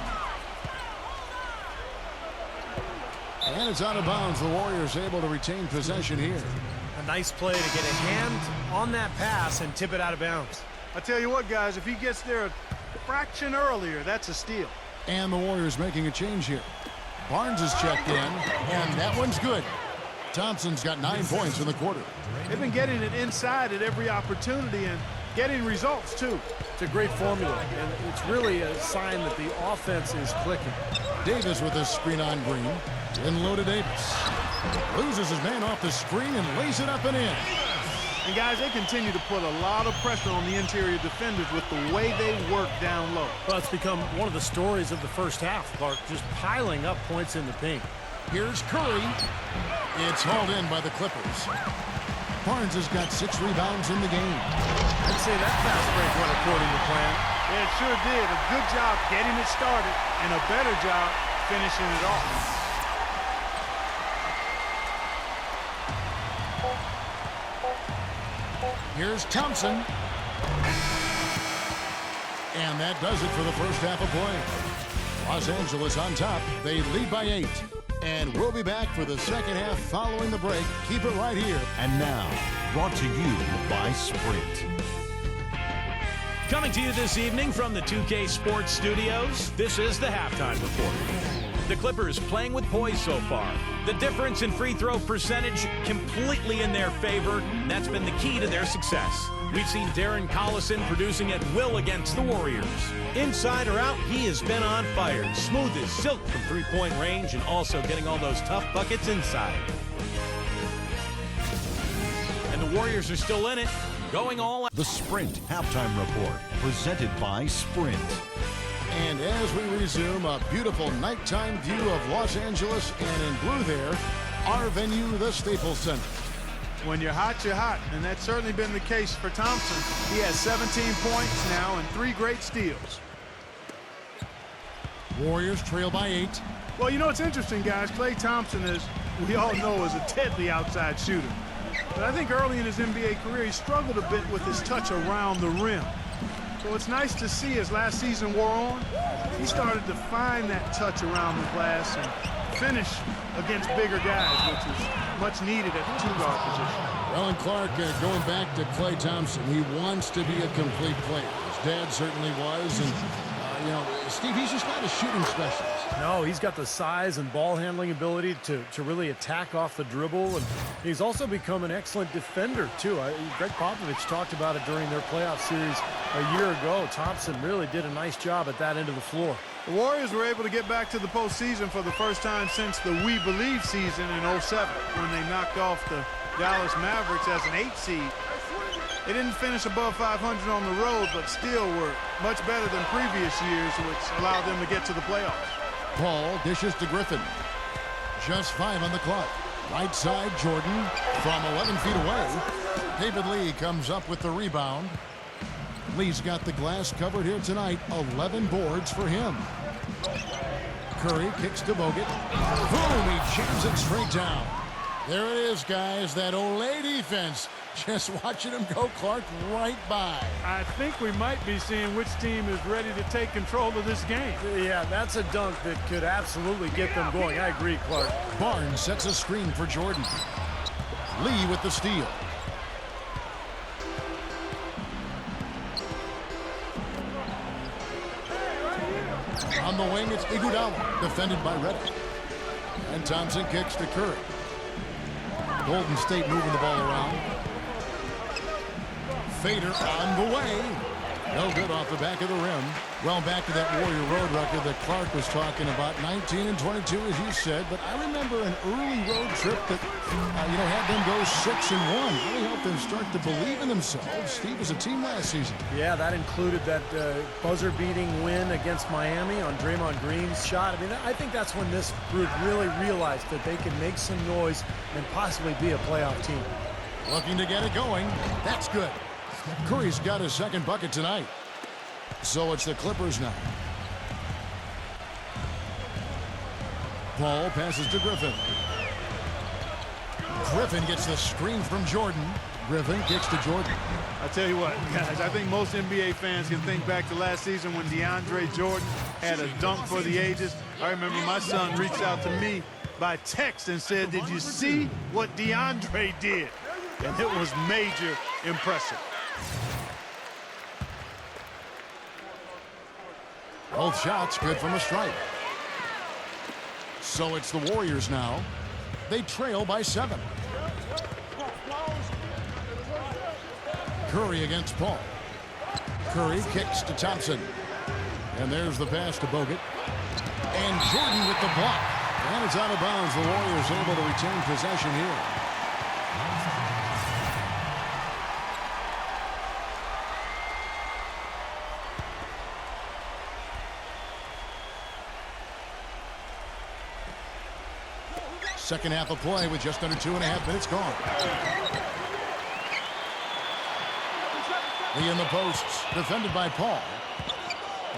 And it's out of bounds. The Warriors able to retain possession here. A nice play to get a hand on that pass and tip it out of bounds. I tell you what, guys, if he gets there a fraction earlier, that's a steal. And the Warriors making a change here. Barnes is checked in, and that one's good. Thompson's got 9 points in the quarter. They've been getting it inside at every opportunity and getting results, too. It's a great formula, and it's really a sign that the offense is clicking. Davis with a screen on Green. In low to Davis. Loses his man off the screen and lays it up and in. And, guys, they continue to put a lot of pressure on the interior defenders with the way they work down low. Well, it's become one of the stories of the first half, Clark, just piling up points in the paint. Here's Curry. It's hauled in by the Clippers. Barnes has got 6 rebounds in the game. I'd say that fast break went according to plan. Yeah, it sure did. A good job getting it started and a better job finishing it off. Here's Thompson. And that does it for the first half of play. Los Angeles on top. They lead by 8. And we'll be back for the second half following the break. Keep it right here. And now, brought to you by Sprint. Coming to you this evening from the 2K Sports Studios, this is the halftime report. The Clippers playing with poise so far. The difference in free throw percentage completely in their favor, and that's been the key to their success. We've seen Darren Collison producing at will against the Warriors. Inside or out, he has been on fire. Smooth as silk from three-point range and also getting all those tough buckets inside. And the Warriors are still in it, going all out. The Sprint Halftime Report, presented by Sprint. And as we resume, a beautiful nighttime view of Los Angeles, and in blue there, our venue, the Staples Center. When you're hot, and that's certainly been the case for Thompson. He has 17 points now and 3 great steals. Warriors trail by 8. Well, you know, it's interesting, guys. Klay Thompson, as we all know, is a deadly outside shooter. But I think early in his NBA career, he struggled a bit with his touch around the rim. So it's nice to see as last season wore on, he started to find that touch around the glass and finish against bigger guys, which is much needed at the two-guard position. Well, and Clark, going back to Klay Thompson, he wants to be a complete player. His dad certainly was, and Steve, he's just not a shooting specialist. No, he's got the size and ball handling ability to really attack off the dribble, and he's also become an excellent defender, too. Greg Popovich talked about it during their playoff series a year ago. Thompson really did a nice job at that end of the floor. The Warriors were able to get back to the postseason for the first time since the We Believe season in 07, when they knocked off the Dallas Mavericks as an 8 seed. They didn't finish above 500 on the road, but still were much better than previous years, which allowed them to get to the playoffs. Paul dishes to Griffin. Just 5 on the clock. Right side, Jordan from 11 feet away. David Lee comes up with the rebound. Lee's got the glass covered here tonight. 11 boards for him. Curry kicks to Bogut. Boom, he jams it straight down. There it is, guys, that Olay defense. Just watching him go, Clark, right by. I think we might be seeing which team is ready to take control of this game. Yeah, that's a dunk that could absolutely get them going. I agree, Clark. Barnes sets a screen for Jordan. Lee with the steal. On the wing, it's Iguodala, defended by Redick. And Thompson kicks to Curry. Golden State moving the ball around. Fader on the way. No good off the back of the rim. Well, back to that Warrior road record that Clark was talking about, 19 and 22, as you said. But I remember an early road trip that, had them go 6-1. Really helped them start to believe in themselves. Steve was a team last season. Yeah, that included that buzzer-beating win against Miami on Draymond Green's shot. I mean, I think that's when this group really realized that they can make some noise and possibly be a playoff team. Looking to get it going. That's good. Curry's got his second bucket tonight. So it's the Clippers now. Paul passes to Griffin. Griffin gets the screen from Jordan. Griffin kicks to Jordan. I tell you what, guys, I think most NBA fans can think back to last season when DeAndre Jordan had a dunk for the ages. I remember my son reached out to me by text and said, "Did you see what DeAndre did?" And it was major impressive. Both shots good from a strike. So it's the Warriors now. They trail by 7. Curry against Paul. Curry kicks to Thompson. And there's the pass to Bogut. And Jordan with the block. And it's out of bounds. The Warriors able to retain possession here. Second half of play with just under 2.5 minutes gone. Lee in the posts, defended by Paul.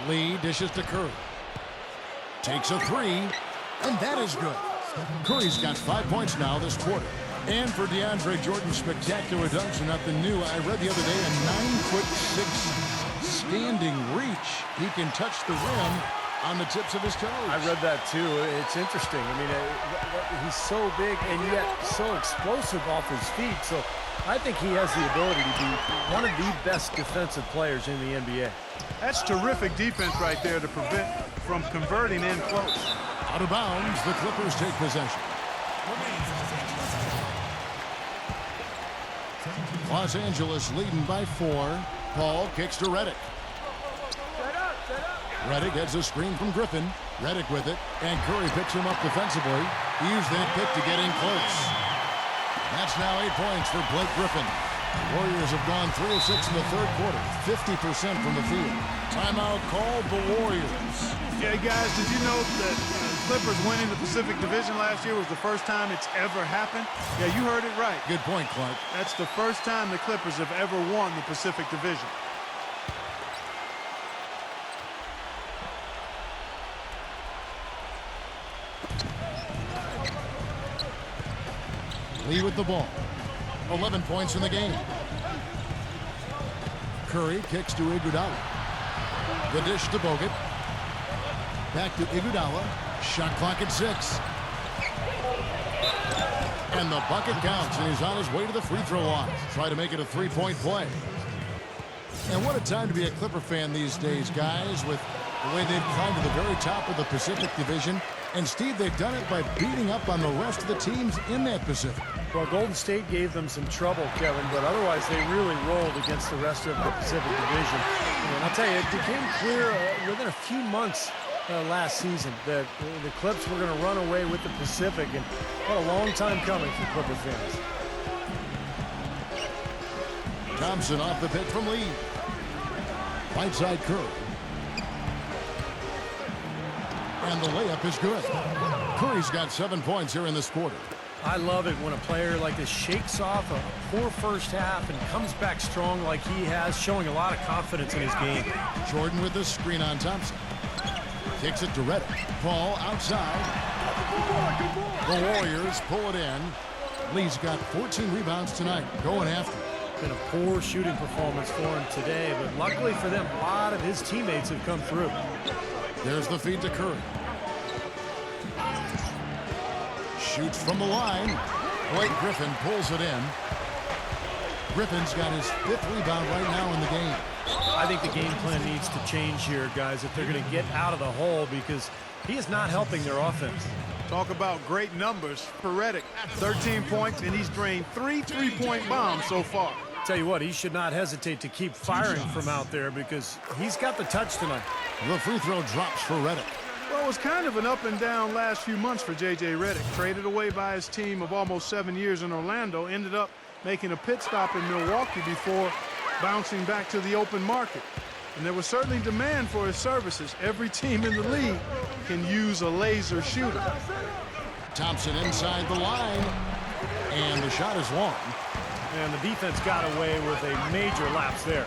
Lee dishes to Curry. Takes a 3, and that is good. Curry's got 5 points now this quarter. And for DeAndre Jordan's spectacular dunks are nothing new. I read the other day a 9'6" standing reach. He can touch the rim on the tips of his toes. I read that too. It's interesting. I mean, he's so big and yet so explosive off his feet. So I think he has the ability to be one of the best defensive players in the NBA. That's terrific defense right there to prevent from converting in close. Out of bounds, the Clippers take possession. Los Angeles leading by 4. Paul kicks to Redick. Redick gets a screen from Griffin. Redick with it, and Curry picks him up defensively. He used that pick to get in close. That's now 8 points for Blake Griffin. The Warriors have gone 3 of 6 in the third quarter, 50% from the field. Timeout called the Warriors. Yeah, guys, did you know that Clippers winning the Pacific Division last year was the first time it's ever happened? Yeah, you heard it right. Good point, Clark. That's the first time the Clippers have ever won the Pacific Division. Lee with the ball. 11 points in the game. Curry kicks to Iguodala. The dish to Bogut. Back to Iguodala. Shot clock at 6. And the bucket counts, and he's on his way to the free throw line. Try to make it a three-point play. And what a time to be a Clipper fan these days, guys, with the way they've climbed to the very top of the Pacific Division. And, Steve, they've done it by beating up on the rest of the teams in that Pacific. Well, Golden State gave them some trouble, Kevin, but otherwise they really rolled against the rest of the Pacific Division. And I'll tell you, it became clear within a few months last season that the Clips were going to run away with the Pacific, and what a long time coming for Clipper fans. Thompson off the pick from Lee. Right side Curry. And the layup is good. Curry's got 7 points here in this quarter. I love it when a player like this shakes off a poor first half and comes back strong like he has, showing a lot of confidence in his game. Jordan with the screen on Thompson. Kicks it to Redick. Ball outside. The Warriors pull it in. Lee's got 14 rebounds tonight, going after. Been a poor shooting performance for him today, but luckily for them, a lot of his teammates have come through. There's the feed to Curry. Shoots from the line. Blake Griffin pulls it in. Griffin's got his 5th rebound right now in the game. I think the game plan needs to change here, guys, if they're going to get out of the hole, because he is not helping their offense. Talk about great numbers for Redick. 13 points, and he's drained 3 3-point bombs so far. Tell you what, he should not hesitate to keep firing from out there because he's got the touch tonight. The free throw drops for Redick. Well, it was kind of an up and down last few months for J.J. Redick. Traded away by his team of almost 7 years in Orlando, ended up making a pit stop in Milwaukee before bouncing back to the open market. And there was certainly demand for his services. Every team in the league can use a laser shooter. Thompson inside the line, and the shot is long. And the defense got away with a major lapse there.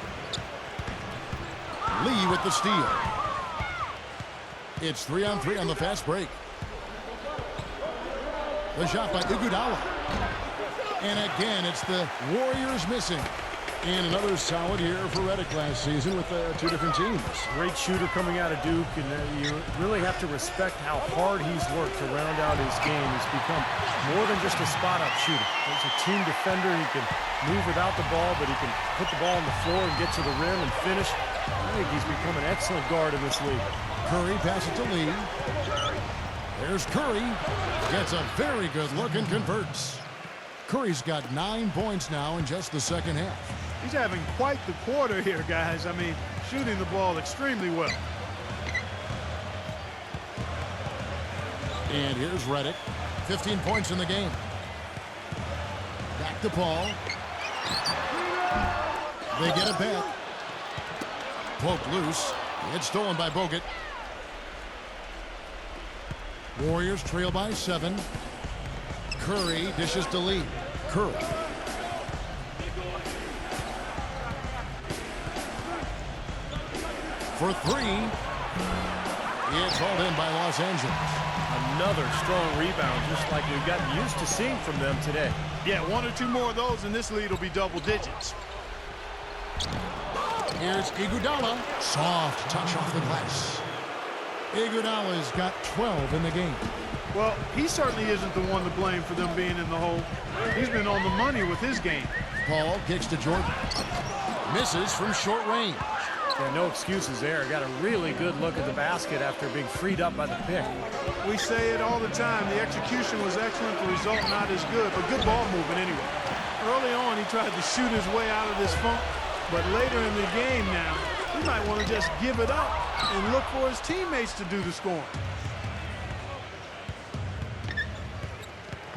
Lee with the steal. It's 3-on-3 on the fast break. The shot by Iguodala. And again, it's the Warriors missing. And another solid year for Redick last season with 2 different teams. Great shooter coming out of Duke, and you really have to respect how hard he's worked to round out his game. He's become more than just a spot-up shooter. He's a team defender. He can move without the ball, but he can put the ball on the floor and get to the rim and finish. I think he's become an excellent guard in this league. Curry passes to Lee. There's Curry. Gets a very good look and converts. Curry's got 9 points now in just the second half. He's having quite the quarter here, guys. I mean, shooting the ball extremely well. And here's Redick. 15 points in the game. Back to Paul. They get it back. Poked loose. It's stolen by Bogut. Warriors trail by 7. Curry dishes to Lee. Curry. For 3. It's hauled in by Los Angeles. Another strong rebound, just like we've gotten used to seeing from them today. Yeah, 1 or 2 more of those, and this lead will be double digits. Here's Iguodala. Soft touch off the glass. Iguodala's got 12 in the game. Well, he certainly isn't the one to blame for them being in the hole. He's been on the money with his game. Paul kicks to Jordan. Misses from short range. Yeah, no excuses there. Got a really good look at the basket after being freed up by the pick. We say it all the time. The execution was excellent. The result not as good, but good ball movement anyway. Early on, he tried to shoot his way out of this funk, but later in the game now, he might want to just give it up and look for his teammates to do the scoring.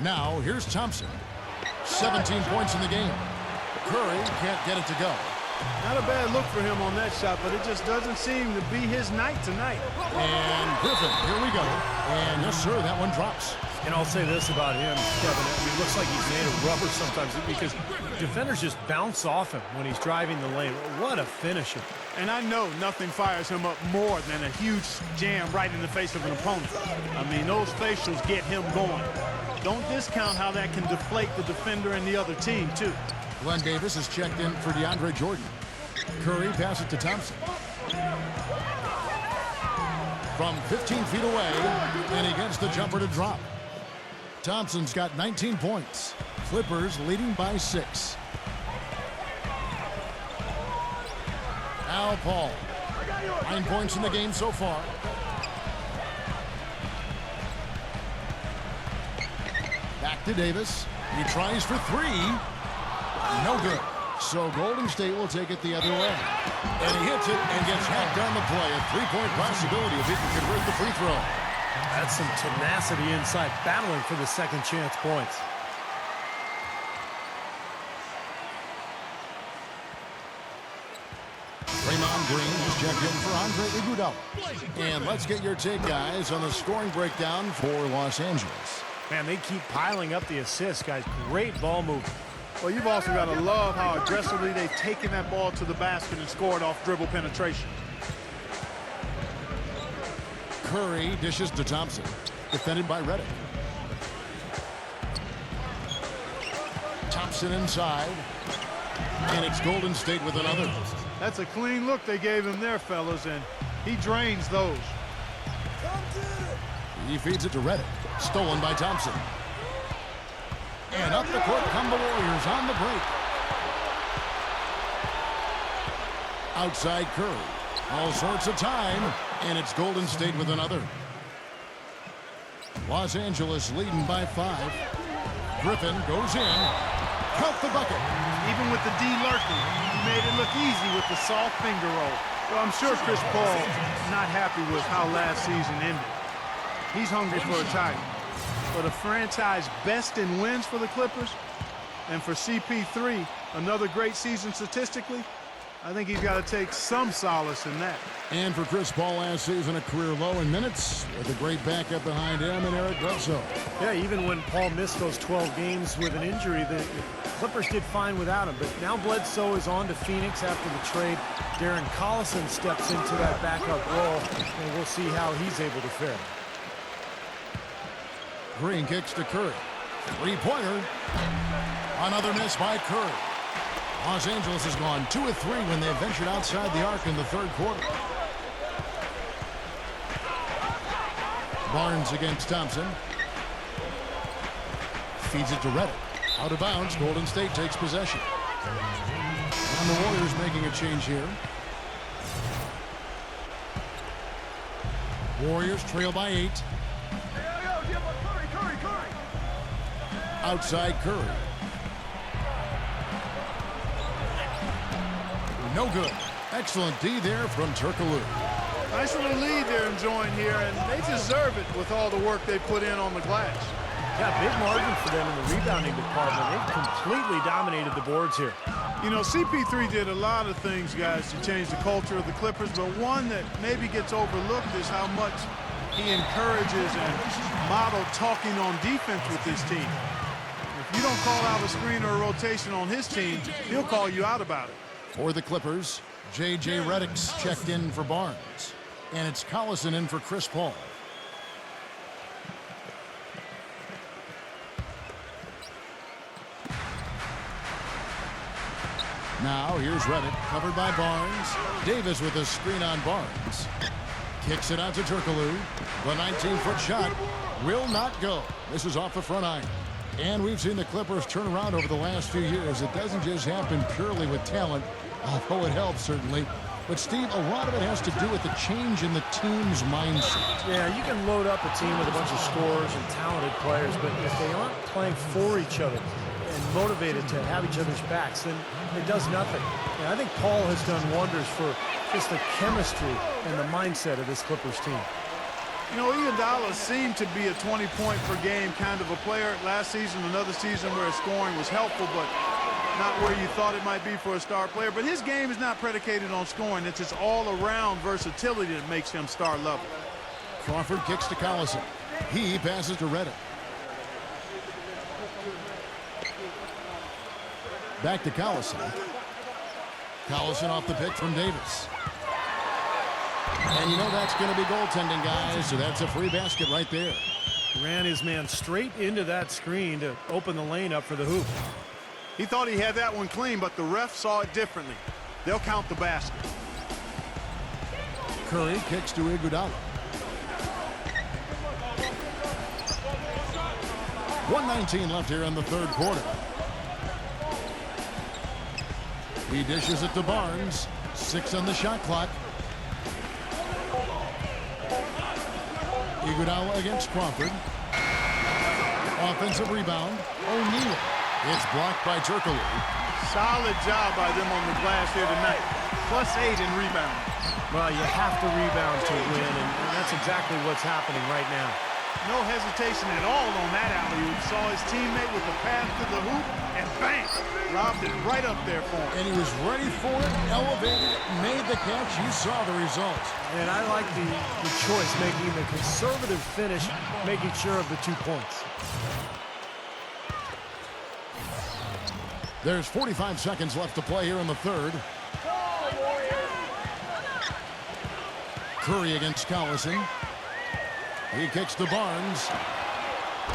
Now, here's Thompson. 17 points in the game. Curry can't get it to go. Not a bad look for him on that shot, but it just doesn't seem to be his night tonight. And Griffin, here we go. And yes, sir, that one drops. And I'll say this about him, Kevin. It looks like he's made of rubber sometimes because defenders just bounce off him when he's driving the lane. What a finisher. And I know nothing fires him up more than a huge jam right in the face of an opponent. I mean, those facials get him going. don't discount how that can deflate the defender and the other team, too. Glenn Davis is checked in for DeAndre Jordan. Curry passes to Thompson. From 15 feet away, and he gets the jumper to drop. Thompson's got 19 points. Clippers leading by 6. Al Paul. 9 points in the game so far. Back to Davis. He tries for 3. No good. So Golden State will take it the other way. And he hits it and gets hacked on the play. A 3-point possibility if he can convert the free throw. That's some tenacity inside, battling for the second chance points. Draymond Green is checked in for Andre Iguodala. And let's get your take, guys, on the scoring breakdown for Los Angeles. Man, they keep piling up the assists, guys. Great ball movement. Well, you've also got to love how aggressively they've taken that ball to the basket and scored off dribble penetration. Curry dishes to Thompson. Defended by Redick. Thompson inside. And it's Golden State with another. That's a clean look they gave him there, fellas, and he drains those. He feeds it to Redick. Stolen by Thompson. And up the court come the Warriors on the break. Outside Curry. All sorts of time. And it's Golden State with another. Los Angeles leading by 5. Griffin goes in. Count the bucket. Even with the D lurking, he made it look easy with the soft finger roll. Well, I'm sure Chris Paul not happy with how last season ended. He's hungry for a title. But a franchise best in wins for the Clippers, and for CP3, another great season statistically, I think he's got to take some solace in that. And for Chris Paul last season, a career low in minutes with a great backup behind him and Eric Bledsoe. Yeah, even when Paul missed those 12 games with an injury, the Clippers did fine without him. But now Bledsoe is on to Phoenix after the trade. Darren Collison steps into that backup role, and we'll see how he's able to fare. Green kicks to Curry. 3-pointer. Another miss by Curry. Los Angeles has gone 2 of 3 when they ventured outside the arc in the third quarter. Barnes against Thompson. Feeds it to Redick. Out of bounds, Golden State takes possession. And the Warriors making a change here. Warriors trail by 8. Outside Curry. No good. Excellent D there from Turkoglu. Nice little lead they're enjoying here, and they deserve it with all the work they put in on the glass. Yeah, big margin for them in the rebounding department. They've completely dominated the boards here. You know, CP3 did a lot of things, guys, to change the culture of the Clippers, but one that maybe gets overlooked is how much he encourages and models talking on defense with this team. If you don't call out a screen or a rotation on his team, he'll call you out about it. For the Clippers, J.J. Redick's checked in for Barnes. And it's Collison in for Chris Paul. Now here's Redick, covered by Barnes. Davis with a screen on Barnes. Kicks it out to Turkoglu. The 19-foot shot will not go. This is off the front iron. And we've seen the Clippers turn around over the last few years. It doesn't just happen purely with talent, although it helps certainly. But Steve, a lot of it has to do with the change in the team's mindset. Yeah, you can load up a team with a bunch of scorers and talented players, but if they aren't playing for each other and motivated to have each other's backs, then it does nothing. And I think Paul has done wonders for just the chemistry and the mindset of this Clippers team. You know, Iguodala seemed to be a 20-point-per-game kind of a player last season, another season where his scoring was helpful, but not where you thought it might be for a star player. But his game is not predicated on scoring. It's his all-around versatility that makes him star level. Crawford kicks to Collison. He passes to Redick. Back to Collison. Collison off the pick from Davis. And you know that's going to be goaltending, guys, so that's a free basket right there. Ran his man straight into that screen to open the lane up for the hoop. He thought he had that one clean, but the ref saw it differently. They'll count the basket. Curry kicks to Iguodala. 1:19 left here in the third quarter. He dishes it to Barnes. 6 on the shot clock. Iguodala against Crawford. Offensive rebound. O'Neal. It's blocked by Turkoglu. Solid job by them on the glass here tonight. +8 in rebound. Well, you have to rebound to win, and that's exactly what's happening right now. No hesitation at all on that alley-oop. Saw his teammate with the path to the hoop, and bang! Lobbed it right up there for him. And he was ready for it, elevated, made the catch. You saw the result. And I like the choice, making the conservative finish, making sure of the 2 points. There's 45 seconds left to play here in the third. Curry against Collison. He kicks to Barnes.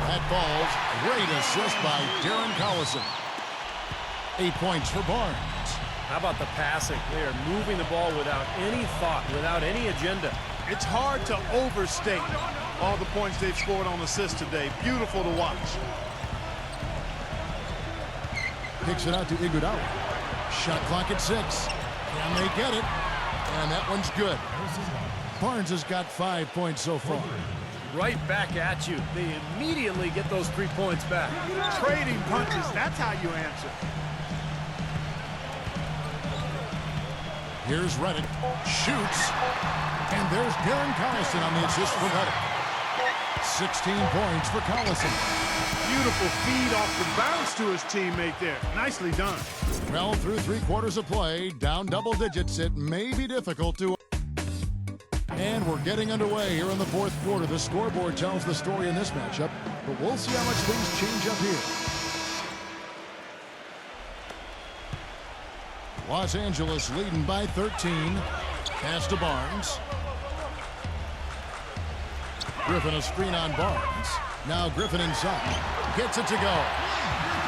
That falls. Great assist by Darren Collison. 8 points for Barnes. How about the passing? They are moving the ball without any thought, without any agenda. It's hard to overstate all the points they've scored on assists today. Beautiful to watch. Kicks it out to Iguodala. Shot clock at 6. Can they get it? And that one's good. Barnes has got 5 points so far. Right back at you. They immediately get those 3 points back. Trading punches, that's how you answer. Here's Redick. Shoots. And there's Darren Collison on the assist for Redick. 16 points for Collison. Beautiful feed off the bounce to his teammate there. Nicely done. Well, through 3 quarters of play, down double digits, it may be difficult to... And we're getting underway here in the fourth quarter. The scoreboard tells the story in this matchup, but we'll see how much things change up here. Los Angeles leading by 13. Pass to Barnes. Griffin a screen on Barnes. Now Griffin inside. Gets it to go.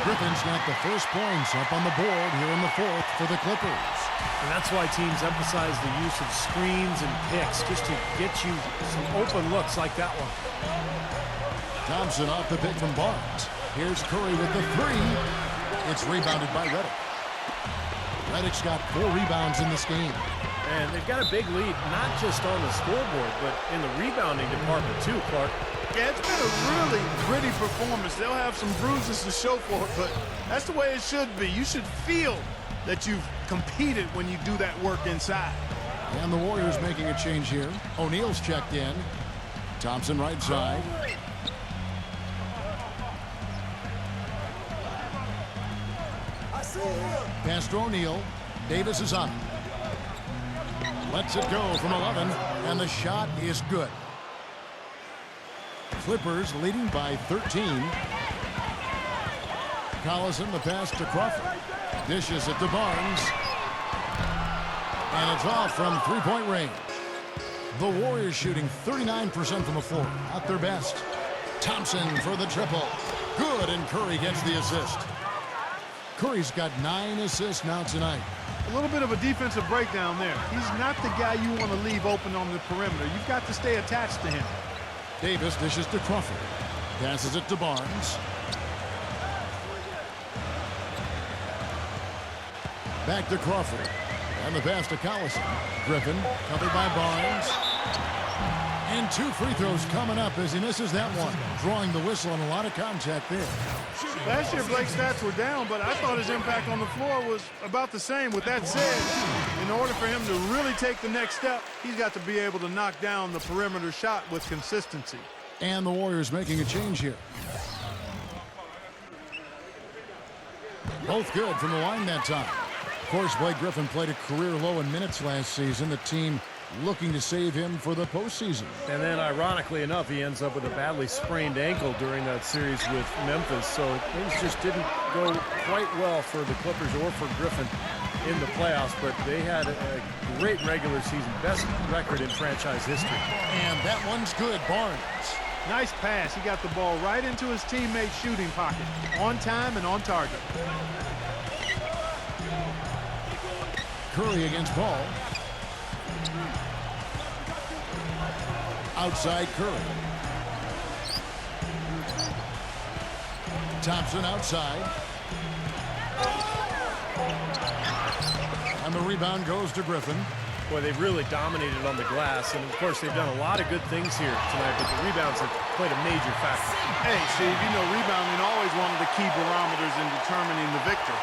Griffin's got the first points up on the board here in the fourth for the Clippers. And that's why teams emphasize the use of screens and picks, just to get you some open looks like that one. Thompson off the pick from Barnes. Here's Curry with the 3. It's rebounded by Redick. Redick's got 4 rebounds in this game. And they've got a big lead, not just on the scoreboard, but in the rebounding department too, Clark. Yeah, it's been a really gritty performance. They'll have some bruises to show for it, but that's the way it should be. You should feel that you've competed when you do that work inside. And the Warriors making a change here. O'Neal's checked in. Thompson right side. Pass to O'Neal. Davis is on. Lets it go from 11, and the shot is good. Clippers leading by 13. Collison the pass to Crawford. Dishes it to Barnes. And it's off from 3-point range. The Warriors shooting 39% from the floor. At their best. Thompson for the triple. Good, and Curry gets the assist. Curry's got 9 assists now tonight. A little bit of a defensive breakdown there. He's not the guy you want to leave open on the perimeter. You've got to stay attached to him. Davis dishes to Crawford. Passes it to Barnes. Back to Crawford. And the pass to Collison. Griffin covered by Barnes. And 2 free throws coming up as he misses that one. Drawing the whistle and a lot of contact there. Last year Blake's stats were down, but I thought his impact on the floor was about the same. With that said, in order for him to really take the next step, he's got to be able to knock down the perimeter shot with consistency. And the Warriors making a change here. Both good from the line that time. Of course, Blake Griffin played a career low in minutes last season. The team looking to save him for the postseason. And then, ironically enough, he ends up with a badly sprained ankle during that series with Memphis. So things just didn't go quite well for the Clippers or for Griffin in the playoffs. But they had a great regular season, best record in franchise history. And that one's good. Barnes Nice pass. He got the ball right into his teammate's shooting pocket. On time and on target. Curry against Ball. Outside Curry. Thompson outside. And the rebound goes to Griffin. Boy, they've really dominated on the glass, and of course they've done a lot of good things here tonight, but the rebounds have played a major factor. Hey, Steve, you know rebounding always one of the key barometers in determining the victor.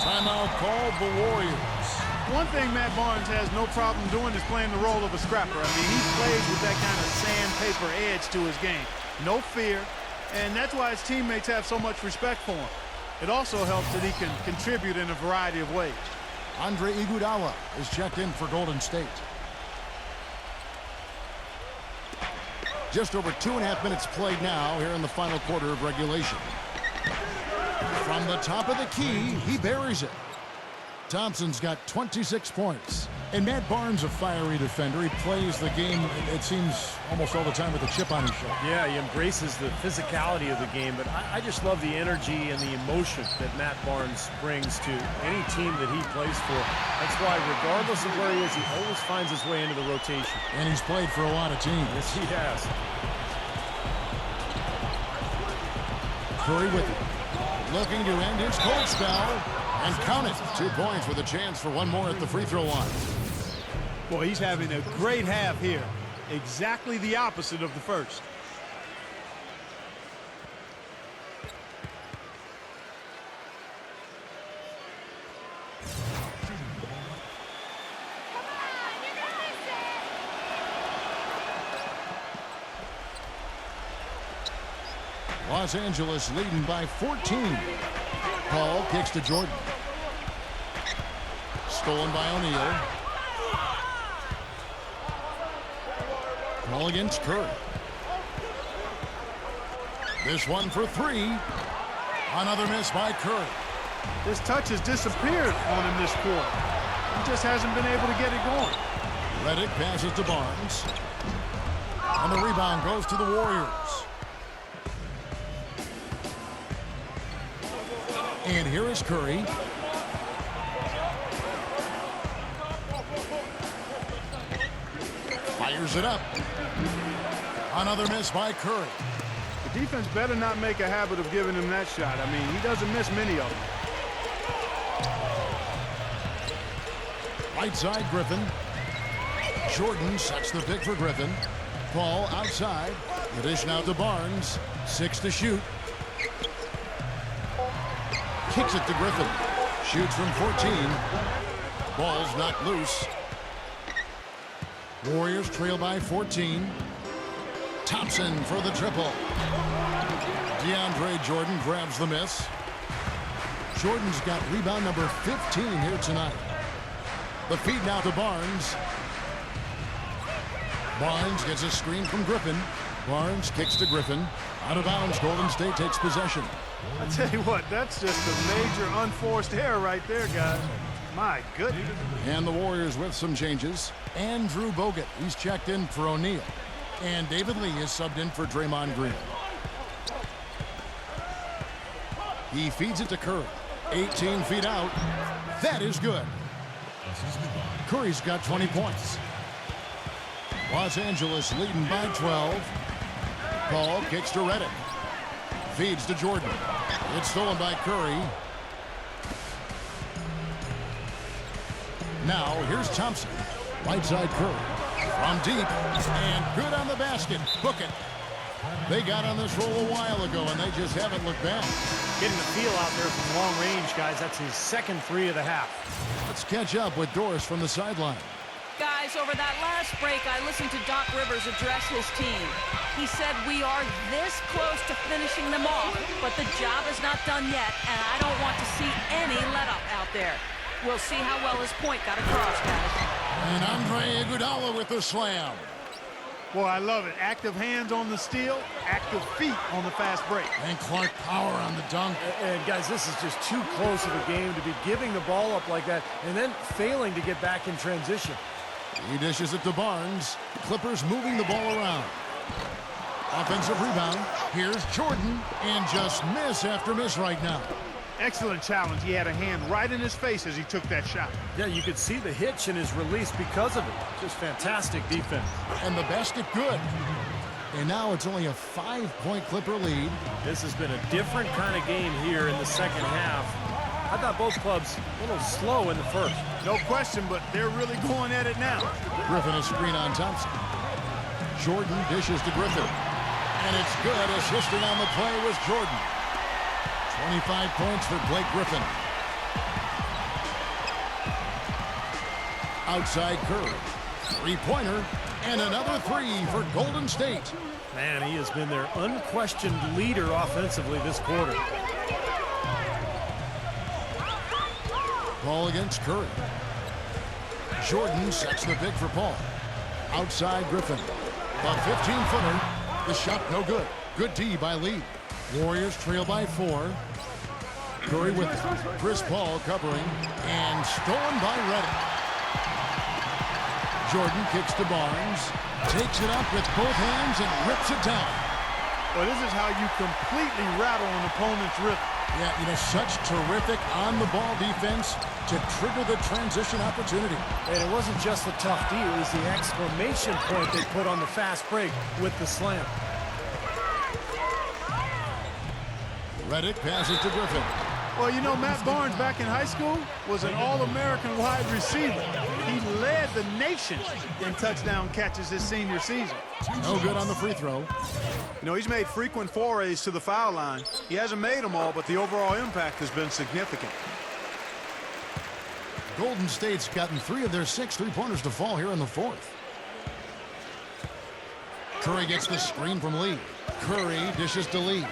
Timeout called the Warriors. One thing Matt Barnes has no problem doing is playing the role of a scrapper. I mean, he plays with that kind of sandpaper edge to his game. No fear, and that's why his teammates have so much respect for him. It also helps that he can contribute in a variety of ways. Iguodala is checked in for Golden State. Just over 2.5 minutes played now here in the final quarter of regulation. From the top of the key, he buries it. Thompson's got 26 points. And Matt Barnes, a fiery defender. He plays the game, it seems, almost all the time with a chip on his shoulder. Yeah, he embraces the physicality of the game, but I just love the energy and the emotion that Matt Barnes brings to any team that he plays for. That's why, regardless of where he is, he always finds his way into the rotation. And he's played for a lot of teams. Yes, he has. Curry with it. Looking to end his cold spell. And count it. 2 points with a chance for one more at the free throw line. Boy, he's having a great half here. Exactly the opposite of the first. Los Angeles leading by 14. Paul kicks to Jordan. Stolen by O'Neal. Ball against Curry. This one for three. Another miss by Curry. His touch has disappeared on him this quarter. He just hasn't been able to get it going. Redick passes to Barnes. And the rebound goes to the Warriors. And here is Curry. Fires it up. Another miss by Curry. The defense better not make a habit of giving him that shot. I mean, he doesn't miss many of them. Right side, Griffin. Jordan sets the pick for Griffin. Ball outside. The dish now to Barnes. 6 to shoot. Kicks it to Griffin. Shoots from 14. Ball's knocked loose. Warriors trail by 14. Thompson for the triple. DeAndre Jordan grabs the miss. Jordan's got rebound number 15 here tonight. The feed now to Barnes. Barnes gets a screen from Griffin. Barnes kicks to Griffin. Out of bounds, Golden State takes possession. I tell you what, that's just a major unforced error right there, guys. My goodness. And the Warriors with some changes. Andrew Bogut, he's checked in for O'Neal. And David Lee is subbed in for Draymond Green. He feeds it to Curry. 18 feet out. That is good. Curry's got 20 points. Los Angeles leading by 12. Paul kicks to Redick. Feeds to Jordan. It's stolen by Curry. Now here's Thompson. Right side Curry. From deep. And good on the basket. Book it. They got on this roll a while ago, and they just haven't looked back. Getting the feel out there from long range, guys. That's his second three of the half. Let's catch up with Doris from the sideline. Guys, over that last break, I listened to Doc Rivers address his team. He said, we are this close to finishing them off, but the job is not done yet, and I don't want to see any let-up out there. We'll see how well his point got across, guys. And Iguodala with the slam. Boy, I love it. Active hands on the steal, active feet on the fast break. And Clark power on the dunk. And guys, this is just too close of a game to be giving the ball up like that and then failing to get back in transition. He dishes it to Barnes. Clippers moving the ball around. Offensive rebound. Here's Jordan. And just miss after miss right now. Excellent challenge. He had a hand right in his face as he took that shot. Yeah, you could see the hitch in his release because of it. Just fantastic defense. And the basket good. And now it's only a 5-point Clipper lead. This has been a different kind of game here in the second half. I thought both clubs a little slow in the first. No question, but they're really going at it now. Griffin a screen on Thompson. Jordan dishes to Griffin. And it's good. Assisting on the play was Jordan. 25 points for Blake Griffin. Outside Curry. Three-pointer. And another three for Golden State. Man, he has been their unquestioned leader offensively this quarter. Ball against Curry. Jordan sets the pick for Paul. Outside Griffin. The 15-footer. The shot no good. Good D by Lee. Warriors trail by 4. Curry with Chris Paul covering. And stolen by Redick. Jordan kicks to Barnes. Takes it up with both hands and rips it down. Well, this is how you completely rattle an opponent's rhythm. Yeah, you know, such terrific on-the-ball defense to trigger the transition opportunity. And it wasn't just the tough D, it was the exclamation point they put on the fast break with the slam. Redick passes to Griffin. Well, you know, Matt Barnes back in high school was an All-American wide receiver. He led the nation in touchdown catches his senior season. No good on the free throw. You know, he's made frequent forays to the foul line. He hasn't made them all, but the overall impact has been significant. Golden State's gotten 3 of their 6 three-pointers to fall here in the 4th. Curry gets the screen from Lee. Curry dishes to Lee.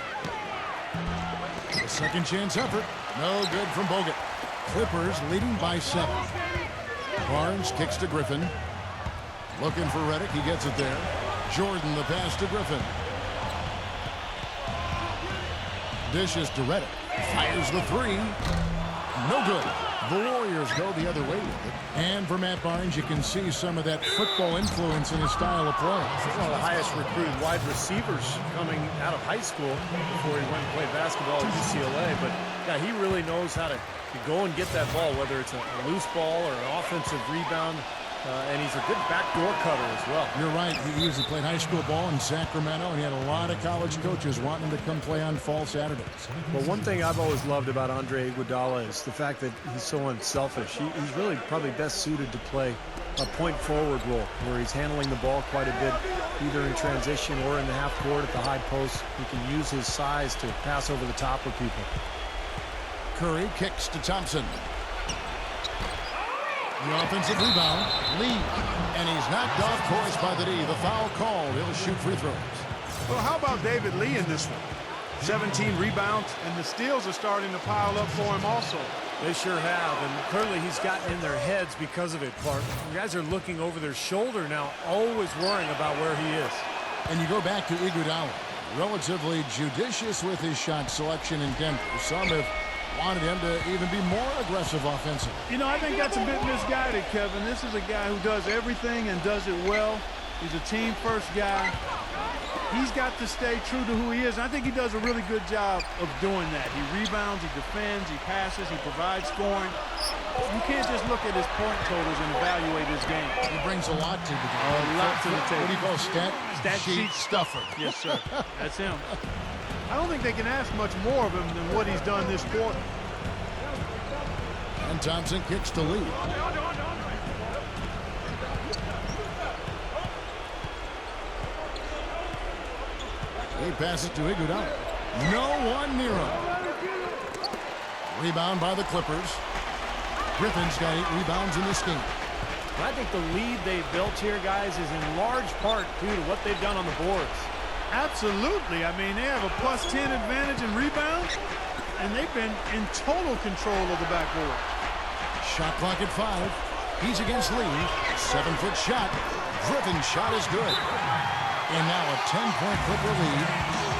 A second chance effort. No good from Bogut. Clippers leading by 7. Barnes kicks to Griffin. Looking for Redick. He gets it there. Jordan the pass to Griffin. Dishes to Redick. Fires the 3. No good. The Warriors go the other way with it. And for Matt Barnes, you can see some of that football influence in his style of play. He's one of the highest recruited wide receivers coming out of high school before he went and played basketball at UCLA. But yeah, he really knows how to go and get that ball, whether it's a loose ball or an offensive rebound. And he's a good backdoor cutter as well. You're right. He usually played high school ball in Sacramento, and he had a lot of college coaches wanting him to come play on fall Saturdays. Well, one thing I've always loved about Andre Iguodala is the fact that he's so unselfish. He's really probably best suited to play a point forward role where he's handling the ball quite a bit, either in transition or in the half court at the high post. He can use his size to pass over the top of people. Curry kicks to Thompson. The offensive rebound, Lee, and he's knocked off course by the D. The foul called. He'll shoot free throws. Well, how about David Lee in this one? 17 rebounds, and the steals are starting to pile up for him also. They sure have, and clearly he's gotten in their heads because of it, Clark. You guys are looking over their shoulder now, always worrying about where he is. And you go back to Iguodala, relatively judicious with his shot selection in Denver. Some have wanted him to even be more aggressive offensively. You know, I think that's a bit misguided, Kevin. This is a guy who does everything and does it well. He's a team-first guy. He's got to stay true to who he is. And I think he does a really good job of doing that. He rebounds, he defends, he passes, he provides scoring. You can't just look at his point totals and evaluate his game. He brings a lot to the game. A lot to the table. What do you call stat sheet stuffer? Yes, sir. That's him. I don't think they can ask much more of him than what he's done this quarter. And Thompson kicks to Lee. He passes to Iguodala. No one near him. Rebound by the Clippers. Griffin's got 8 rebounds in this game. I think the lead they've built here, guys, is in large part due to what they've done on the boards. Absolutely. I mean, they have a +10 advantage in rebounds, and they've been in total control of the backboard. Shot clock at 5. He's against Lee. 7-foot shot. Griffin's shot is good. And now a 10-point Clipper lead.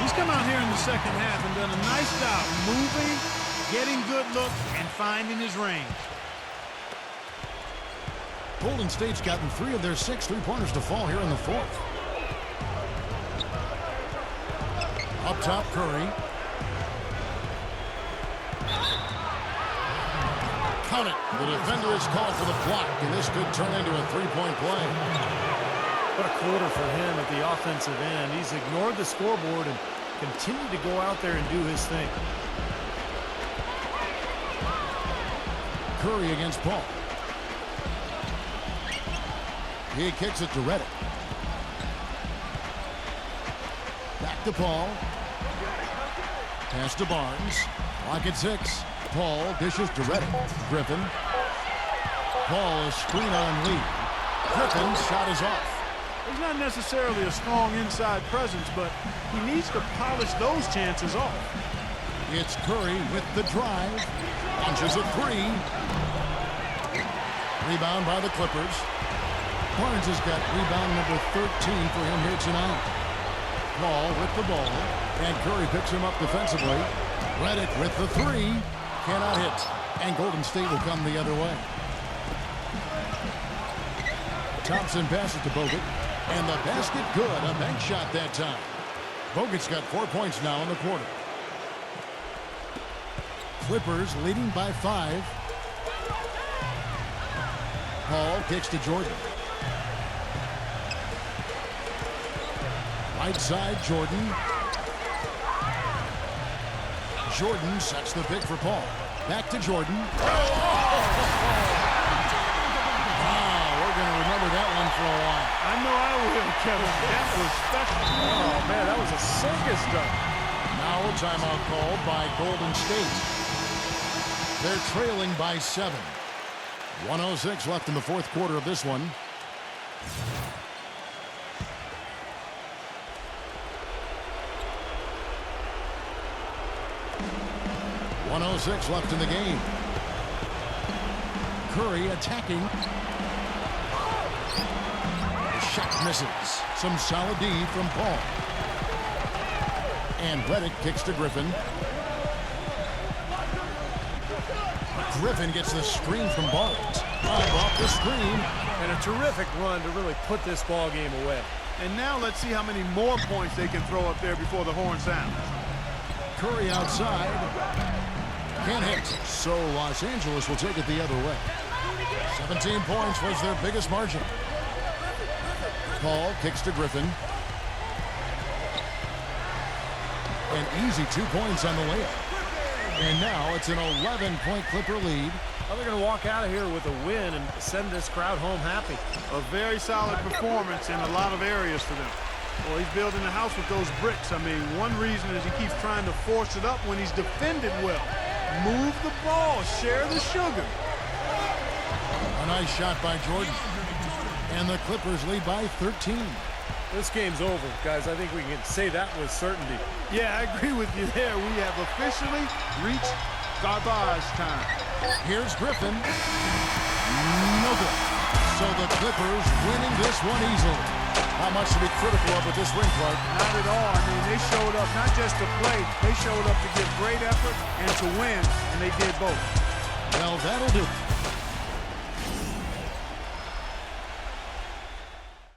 He's come out here in the second half and done a nice job moving, getting good looks, and finding his range. Golden State's gotten 3 of their 6 3-pointers to fall here in the fourth. Up top, Curry. Count it. The defender is called for the block, and this could turn into a 3-point play. What a quarter for him at the offensive end. He's ignored the scoreboard and continued to go out there and do his thing. Curry against Paul. He kicks it to Redick. Back to Paul. Pass to Barnes. Clock at 6. Paul dishes to Redick. Griffin. Paul, a screen on lead. Griffin's shot is off. He's not necessarily a strong inside presence, but he needs to polish those chances off. It's Curry with the drive. Launches a 3. Rebound by the Clippers. Barnes has got rebound number 13 for him here tonight. Paul with the ball, and Curry picks him up defensively. Redick with the 3. Cannot hit, and Golden State will come the other way. Thompson passes to Bogut, and the basket good. A bank shot that time. Bogut's got 4 points now in the quarter. Clippers leading by 5. Paul kicks to Jordan. Right side, Jordan. Jordan sets the pick for Paul. Back to Jordan. Wow, we're going to remember that one for a while. I know I will, Kevin. That was special. Oh, man, that was a circus dunk. Now a timeout called by Golden State. They're trailing by 7. 1:06 left in the fourth quarter of this one. .106 left in the game. Curry attacking. The shot misses. Some solid D from Paul. And Redick kicks to Griffin. Griffin gets the screen from Barnes. Off the screen. And a terrific run to really put this ball game away. And now let's see how many more points they can throw up there before the horn sounds. Curry outside. Can't hit. So Los Angeles will take it the other way. 17 points was their biggest margin. Paul kicks to Griffin. An easy 2 points on the layup. And now it's an 11-point Clipper lead. Well, they're going to walk out of here with a win and send this crowd home happy. A very solid performance in a lot of areas for them. Well, he's building a house with those bricks. I mean, one reason is he keeps trying to force it up when he's defended well. Move the ball, share the sugar. A nice shot by Jordan. And the Clippers lead by 13. This game's over, guys. I think we can say that with certainty. Yeah, I agree with you there. We have officially reached garbage time. Here's Griffin. No good. So the Clippers winning this one easily. How much to be critical of with this win, Clark? Not at all. I mean, they showed up not just to play. They showed up to give great effort and to win, and they did both. Well, that'll do it.